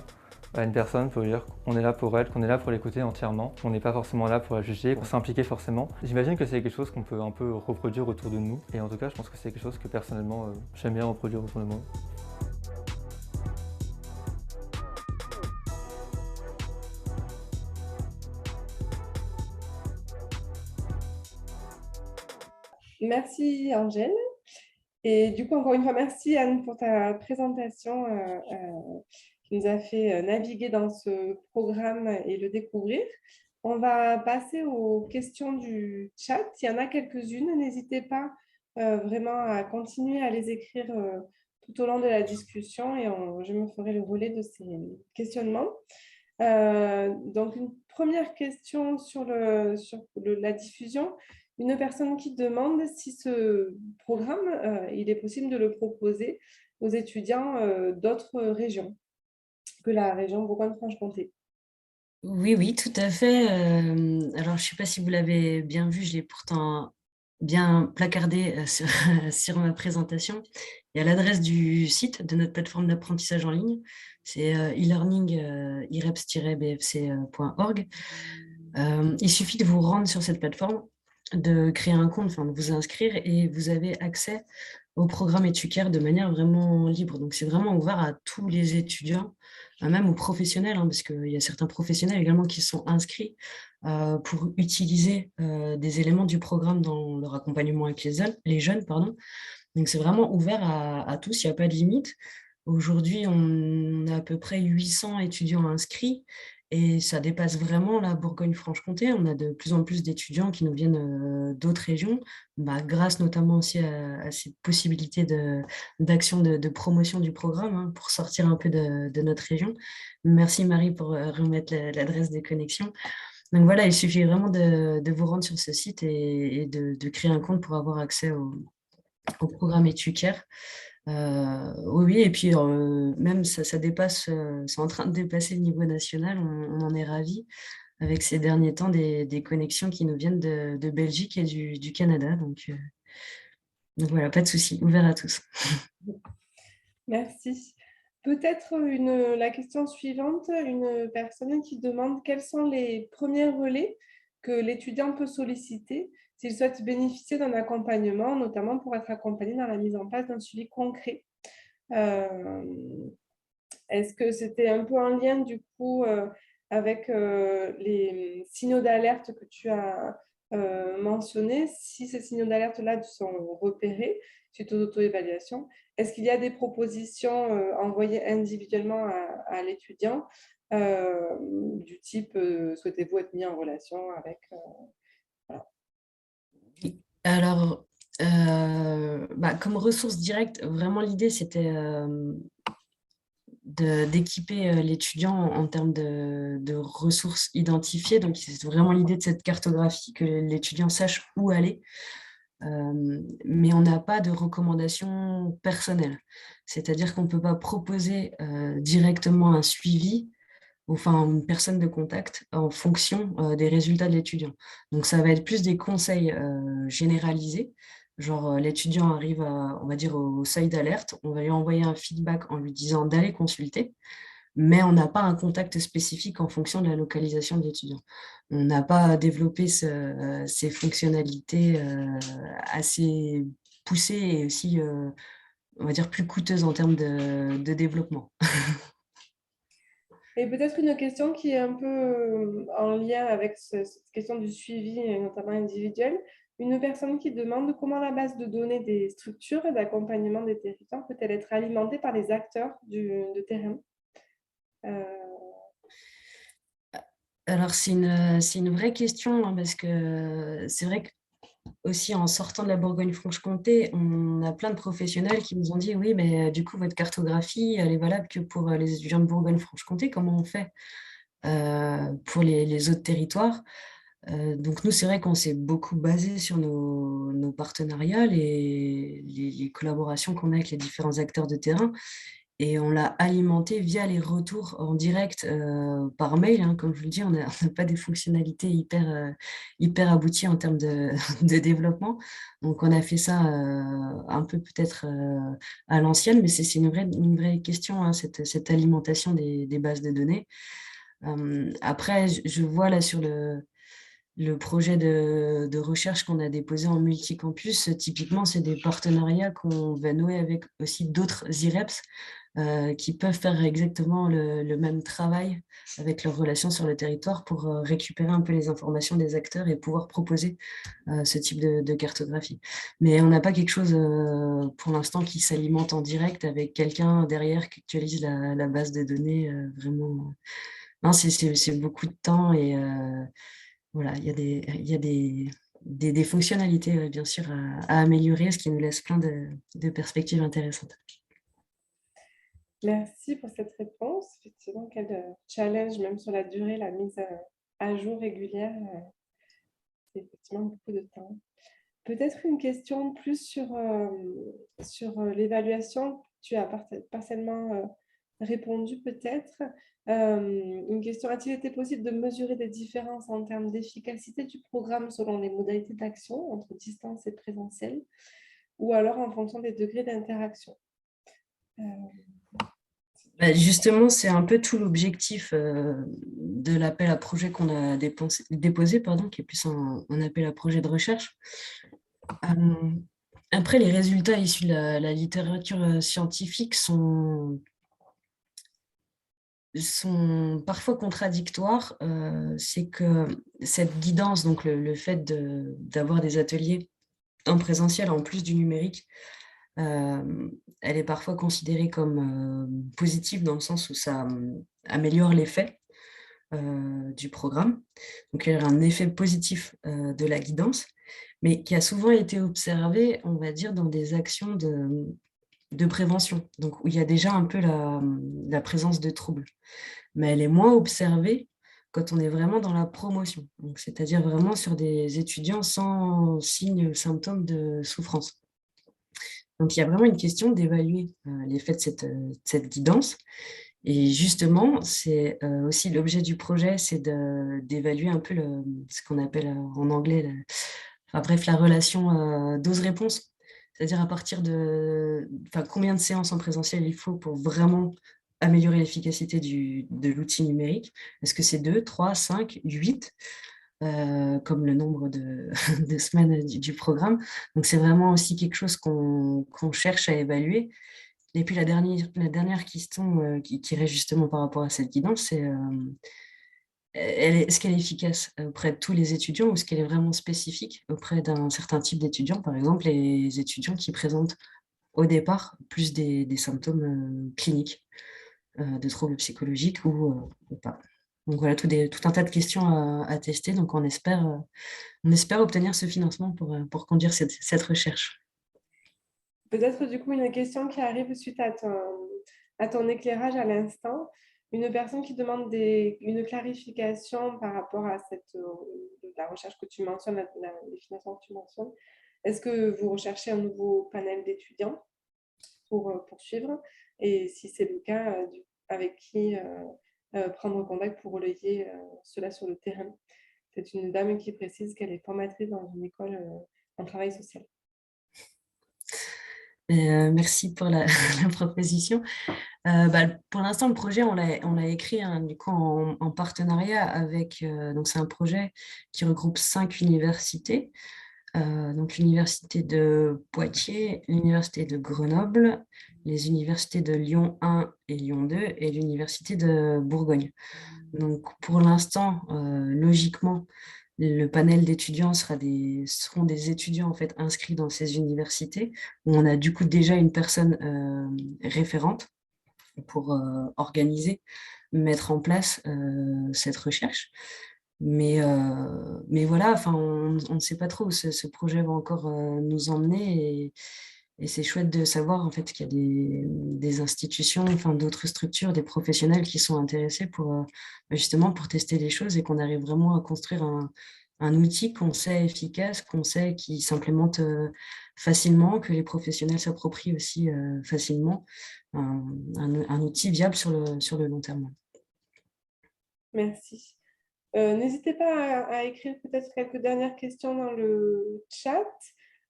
Speaker 4: à une personne pour lui dire qu'on est là pour elle, qu'on est là pour l'écouter entièrement, qu'on n'est pas forcément là pour la juger, pour s'impliquer forcément. J'imagine que c'est quelque chose qu'on peut un peu reproduire autour de nous, et en tout cas je pense que c'est quelque chose que personnellement j'aime bien reproduire autour de moi.
Speaker 1: Merci Angèle. Et du coup, encore une fois, merci Anne pour ta présentation qui nous a fait naviguer dans ce programme et le découvrir. On va passer aux questions du chat. Il y en a quelques-unes. N'hésitez pas vraiment à continuer à les écrire tout au long de la discussion, et je me ferai le relais de ces questionnements. Donc, une première question sur la diffusion. Une personne qui demande si ce programme, il est possible de le proposer aux étudiants d'autres régions que la région Bourgogne-Franche-Comté.
Speaker 2: Oui, oui, tout à fait. Alors, je ne sais pas si vous l'avez bien vu, je l'ai pourtant bien placardé sur ma présentation. Il y a l'adresse du site de notre plateforme d'apprentissage en ligne, c'est e-learning ireps-bfc.org. Il suffit de vous rendre sur cette plateforme, de créer un compte, enfin de vous inscrire et vous avez accès au programme Éducare de manière vraiment libre. Donc c'est vraiment ouvert à tous les étudiants, même aux professionnels, hein, parce qu'il y a certains professionnels également qui sont inscrits pour utiliser des éléments du programme dans leur accompagnement avec les jeunes, pardon. Donc c'est vraiment ouvert à tous, il n'y a pas de limite. Aujourd'hui, on a à peu près 800 étudiants inscrits et ça dépasse vraiment la Bourgogne-Franche-Comté. On a de plus en plus d'étudiants qui nous viennent d'autres régions, grâce notamment aussi à cette possibilité d'action de promotion du programme, hein, pour sortir un peu de notre région. Merci Marie pour remettre l'adresse des connexions. Donc voilà, il suffit vraiment de vous rendre sur ce site et de créer un compte pour avoir accès au programme Éducare. Oui, et puis même ça dépasse, c'est en train de dépasser le niveau national, on en est ravis avec ces derniers temps des connexions qui nous viennent de Belgique et du Canada. Donc voilà, pas de souci, ouvert à tous.
Speaker 1: Merci. Peut-être la question suivante, une personne qui demande quels sont les premiers relais que l'étudiant peut solliciter s'il souhaite bénéficier d'un accompagnement, notamment pour être accompagné dans la mise en place d'un suivi concret. Est-ce que c'était un peu en lien du coup avec les signaux d'alerte que tu as mentionnés? Si ces signaux d'alerte-là sont repérés suite aux auto-évaluations, est-ce qu'il y a des propositions envoyées individuellement à l'étudiant du type souhaitez-vous être mis en relation avec voilà.
Speaker 2: Alors, comme ressource directe, vraiment l'idée c'était d'équiper l'étudiant en termes de ressources identifiées. Donc, c'est vraiment l'idée de cette cartographie, que l'étudiant sache où aller. Mais on n'a pas de recommandations personnelles. C'est-à-dire qu'on ne peut pas proposer directement un suivi, enfin une personne de contact en fonction des résultats de l'étudiant. Donc ça va être plus des conseils généralisés, genre l'étudiant arrive on va dire au seuil d'alerte, on va lui envoyer un feedback en lui disant d'aller consulter, mais on n'a pas un contact spécifique en fonction de la localisation de l'étudiant. On n'a pas développé ces fonctionnalités assez poussées et aussi, on va dire, plus coûteuses en termes de développement.
Speaker 1: Et peut-être une question qui est un peu en lien avec cette question du suivi, et notamment individuel. Une personne qui demande comment la base de données des structures et d'accompagnement des territoires peut-elle être alimentée par les acteurs de terrain.
Speaker 2: Alors, c'est une vraie question, hein, parce que c'est vrai que aussi en sortant de la Bourgogne-Franche-Comté, on a plein de professionnels qui nous ont dit oui, mais du coup, votre cartographie, elle est valable que pour les étudiants de Bourgogne-Franche-Comté. Comment on fait pour les autres territoires? Donc nous, c'est vrai qu'on s'est beaucoup basé sur nos partenariats, les collaborations qu'on a avec les différents acteurs de terrain. Et on l'a alimenté via les retours en direct par mail, hein. Comme je vous le dis, on n'a pas des fonctionnalités hyper abouties en termes de développement. Donc, on a fait ça un peu peut-être à l'ancienne, mais c'est une vraie question, hein, cette alimentation des bases de données. Après, je vois là sur le projet de recherche qu'on a déposé en multicampus, typiquement, c'est des partenariats qu'on va nouer avec aussi d'autres IREPS qui peuvent faire exactement le même travail avec leurs relations sur le territoire pour récupérer un peu les informations des acteurs et pouvoir proposer ce type de cartographie. Mais on n'a pas quelque chose pour l'instant qui s'alimente en direct avec quelqu'un derrière qui actualise la base de données vraiment. Non, c'est beaucoup de temps et voilà, il y a des fonctionnalités, bien sûr, à améliorer, ce qui nous laisse plein de perspectives intéressantes.
Speaker 1: Merci pour cette réponse. Effectivement, quel challenge, même sur la durée, la mise à jour régulière, c'est effectivement beaucoup de temps. Peut-être une question plus sur l'évaluation. Tu as partiellement répondu peut-être. Une question, a-t-il été possible de mesurer des différences en termes d'efficacité du programme selon les modalités d'action entre distance et présentiel, ou alors en fonction des degrés d'interaction?
Speaker 2: Justement, c'est un peu tout l'objectif de l'appel à projet qu'on a déposé, qui est plus un appel à projet de recherche. Après, les résultats issus de la littérature scientifique sont parfois contradictoires. C'est que cette guidance, donc le fait d'avoir des ateliers en présentiel en plus du numérique, elle est parfois considérée comme positive dans le sens où ça améliore l'effet du programme. Donc, il y a un effet positif de la guidance, mais qui a souvent été observé, on va dire, dans des actions de prévention, donc où il y a déjà un peu la présence de troubles. Mais elle est moins observée quand on est vraiment dans la promotion, donc c'est-à-dire vraiment sur des étudiants sans signes, symptômes de souffrance. Donc, il y a vraiment une question d'évaluer l'effet de cette guidance. Et justement, c'est aussi l'objet du projet, c'est d'évaluer un peu ce qu'on appelle en anglais, la relation dose-réponse. C'est-à-dire à partir combien de séances en présentiel il faut pour vraiment améliorer l'efficacité de l'outil numérique. Est-ce que c'est 2, 3, 5, 8 comme le nombre de semaines du programme. Donc, c'est vraiment aussi quelque chose qu'on cherche à évaluer. Et puis, la dernière question qui reste justement par rapport à cette guidance, c'est est-ce qu'elle est efficace auprès de tous les étudiants ou est-ce qu'elle est vraiment spécifique auprès d'un certain type d'étudiants, par exemple les étudiants qui présentent au départ plus des symptômes cliniques de troubles psychologiques ou pas. Donc voilà, tout un tas de questions à tester. Donc on espère obtenir ce financement pour conduire cette recherche.
Speaker 1: Peut-être du coup une question qui arrive suite à ton éclairage à l'instant. Une personne qui demande une clarification par rapport à la recherche que tu mentionnes, les financements que tu mentionnes. Est-ce que vous recherchez un nouveau panel d'étudiants pour poursuivre? Et si c'est le cas, avec qui prendre contact pour relayer cela sur le terrain? C'est une dame qui précise qu'elle est formatrice dans une école en travail social.
Speaker 2: Merci pour la proposition. Pour l'instant, le projet, on l'a écrit du coup, en partenariat avec, donc c'est un projet qui regroupe 5 universités. Donc l'université de Poitiers, l'université de Grenoble, les universités de Lyon 1 et Lyon 2 et l'université de Bourgogne. Donc pour l'instant, logiquement, le panel d'étudiants seront des étudiants en fait inscrits dans ces universités où on a du coup déjà une personne référente pour organiser, mettre en place cette recherche. Mais voilà, on ne sait pas trop où ce projet va encore nous emmener et c'est chouette de savoir en fait qu'il y a des institutions, d'autres structures, des professionnels qui sont intéressés pour justement pour tester les choses et qu'on arrive vraiment à construire un outil qu'on sait efficace, qu'on sait qui s'implémente facilement, que les professionnels s'approprient aussi facilement, un outil viable sur le long terme.
Speaker 1: Merci. N'hésitez pas à écrire peut-être quelques dernières questions dans le chat.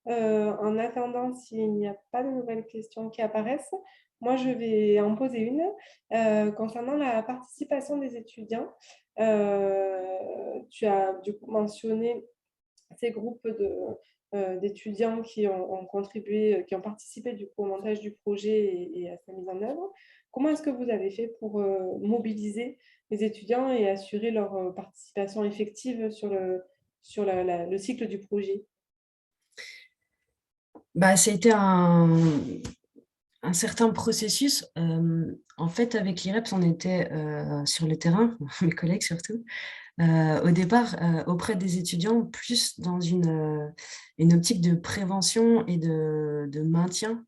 Speaker 1: En attendant, s'il n'y a pas de nouvelles questions qui apparaissent, moi, je vais en poser une concernant la participation des étudiants. Tu as du coup mentionné ces groupes d'étudiants qui ont contribué, qui ont participé du coup au montage du projet et à sa mise en œuvre. Comment est-ce que vous avez fait pour mobiliser les étudiants et assurer leur participation effective sur le cycle du projet?
Speaker 2: Ça a été un certain processus. En fait, avec l'IREPS, on était sur le terrain, mes collègues surtout, au départ auprès des étudiants, plus dans une optique de prévention et de maintien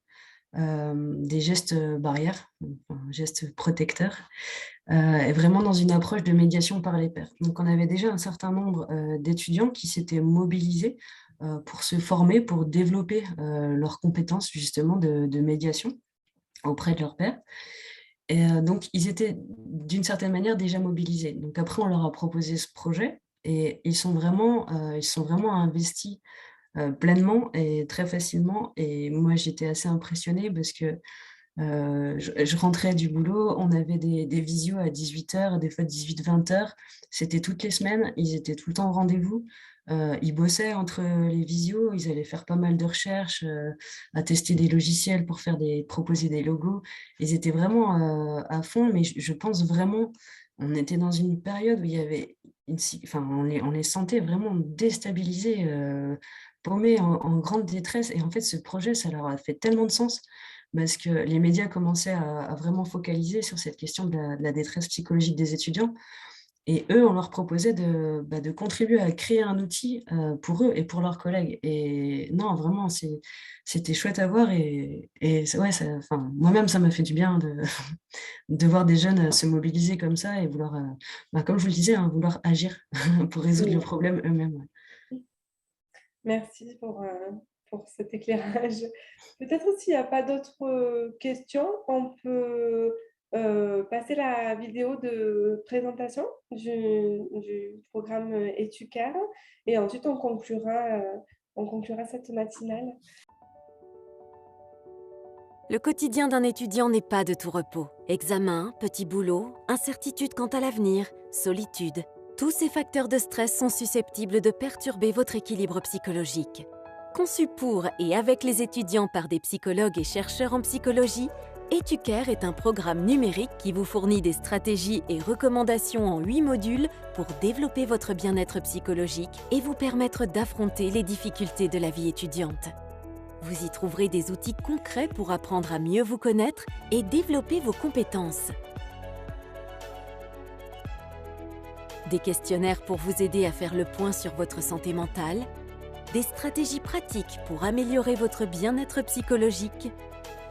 Speaker 2: des gestes barrières, gestes protecteurs, et vraiment dans une approche de médiation par les pairs. Donc, on avait déjà un certain nombre d'étudiants qui s'étaient mobilisés pour se former, pour développer leurs compétences justement de médiation auprès de leurs pairs. Et donc, ils étaient d'une certaine manière déjà mobilisés. Donc après, on leur a proposé ce projet et ils sont vraiment investis pleinement et très facilement. Et moi, j'étais assez impressionnée parce que Je rentrais du boulot, on avait des visios à 18h, des fois 18-20h. C'était toutes les semaines, ils étaient tout le temps au rendez-vous. Ils bossaient entre les visios, ils allaient faire pas mal de recherches, à tester des logiciels pour proposer des logos. Ils étaient vraiment à fond, mais je pense vraiment, on était dans une période où il y avait enfin, on les sentait vraiment déstabilisés, paumés, en grande détresse. Et en fait, ce projet, ça leur a fait tellement de sens parce que les médias commençaient à vraiment focaliser sur cette question de la détresse psychologique des étudiants. Et eux, on leur proposait de contribuer à créer un outil pour eux et pour leurs collègues. Et non, vraiment, c'était chouette à voir. Ouais, enfin, moi-même, ça m'a fait du bien de voir des jeunes se mobiliser comme ça et vouloir, comme je vous le disais, hein, vouloir agir pour résoudre le
Speaker 1: Oui.
Speaker 2: problème eux-mêmes. Ouais.
Speaker 1: Merci pour cet éclairage. Peut-être s'il n'y a pas d'autres questions, on peut passer la vidéo de présentation du programme Étucare et ensuite on conclura cette matinale.
Speaker 5: Le quotidien d'un étudiant n'est pas de tout repos. Examen, petit boulot, incertitude quant à l'avenir, solitude. Tous ces facteurs de stress sont susceptibles de perturber votre équilibre psychologique. Conçu pour et avec les étudiants par des psychologues et chercheurs en psychologie, Étucare est un programme numérique qui vous fournit des stratégies et recommandations en 8 modules pour développer votre bien-être psychologique et vous permettre d'affronter les difficultés de la vie étudiante. Vous y trouverez des outils concrets pour apprendre à mieux vous connaître et développer vos compétences. Des questionnaires pour vous aider à faire le point sur votre santé mentale, des stratégies pratiques pour améliorer votre bien-être psychologique,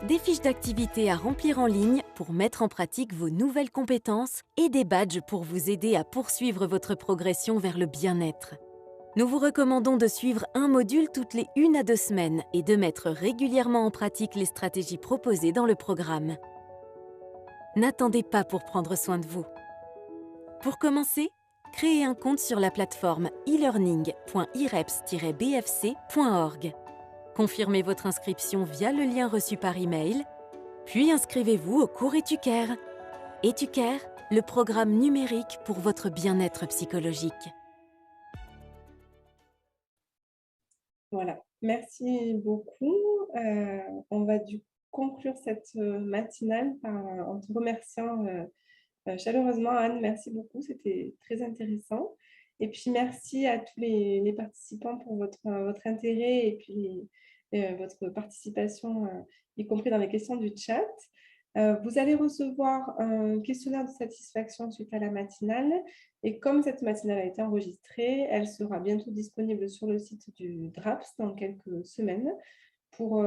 Speaker 5: des fiches d'activités à remplir en ligne pour mettre en pratique vos nouvelles compétences et des badges pour vous aider à poursuivre votre progression vers le bien-être. Nous vous recommandons de suivre un module toutes les 1 à 2 semaines et de mettre régulièrement en pratique les stratégies proposées dans le programme. N'attendez pas pour prendre soin de vous. Pour commencer, créez un compte sur la plateforme e-learning.ireps-bfc.org. Confirmez votre inscription via le lien reçu par email, puis inscrivez-vous au cours Étucare. Étucare, le programme numérique pour votre bien-être psychologique.
Speaker 1: Voilà, merci beaucoup. On va conclure cette matinale en te remerciant chaleureusement, Anne. Merci beaucoup, c'était très intéressant. Et puis, merci à tous les participants pour votre intérêt et puis votre participation, y compris dans les questions du chat. Vous allez recevoir un questionnaire de satisfaction suite à la matinale. Et comme cette matinale a été enregistrée, elle sera bientôt disponible sur le site du DRAPS dans quelques semaines pour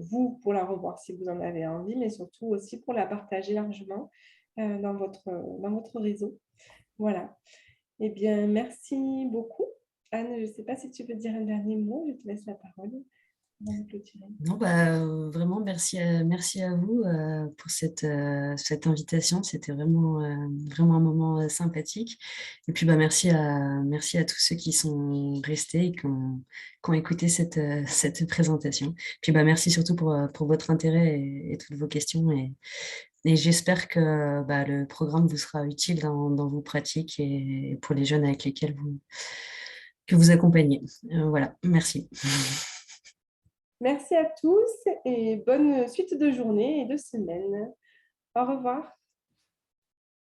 Speaker 1: vous, pour la revoir si vous en avez envie, mais surtout aussi pour la partager largement dans votre réseau. Voilà. Eh bien, merci beaucoup. Anne, je ne sais pas si tu veux dire un dernier mot, je te laisse la parole.
Speaker 2: Non, vraiment, merci à vous pour cette invitation. C'était vraiment un moment sympathique. Et puis, merci à tous ceux qui sont restés et qui ont écouté cette présentation. Puis, merci surtout pour votre intérêt et toutes vos questions. Et j'espère que le programme vous sera utile dans vos pratiques et pour les jeunes avec lesquels que vous accompagnez. Voilà, merci.
Speaker 1: Merci à tous et bonne suite de journée et de semaine. Au revoir.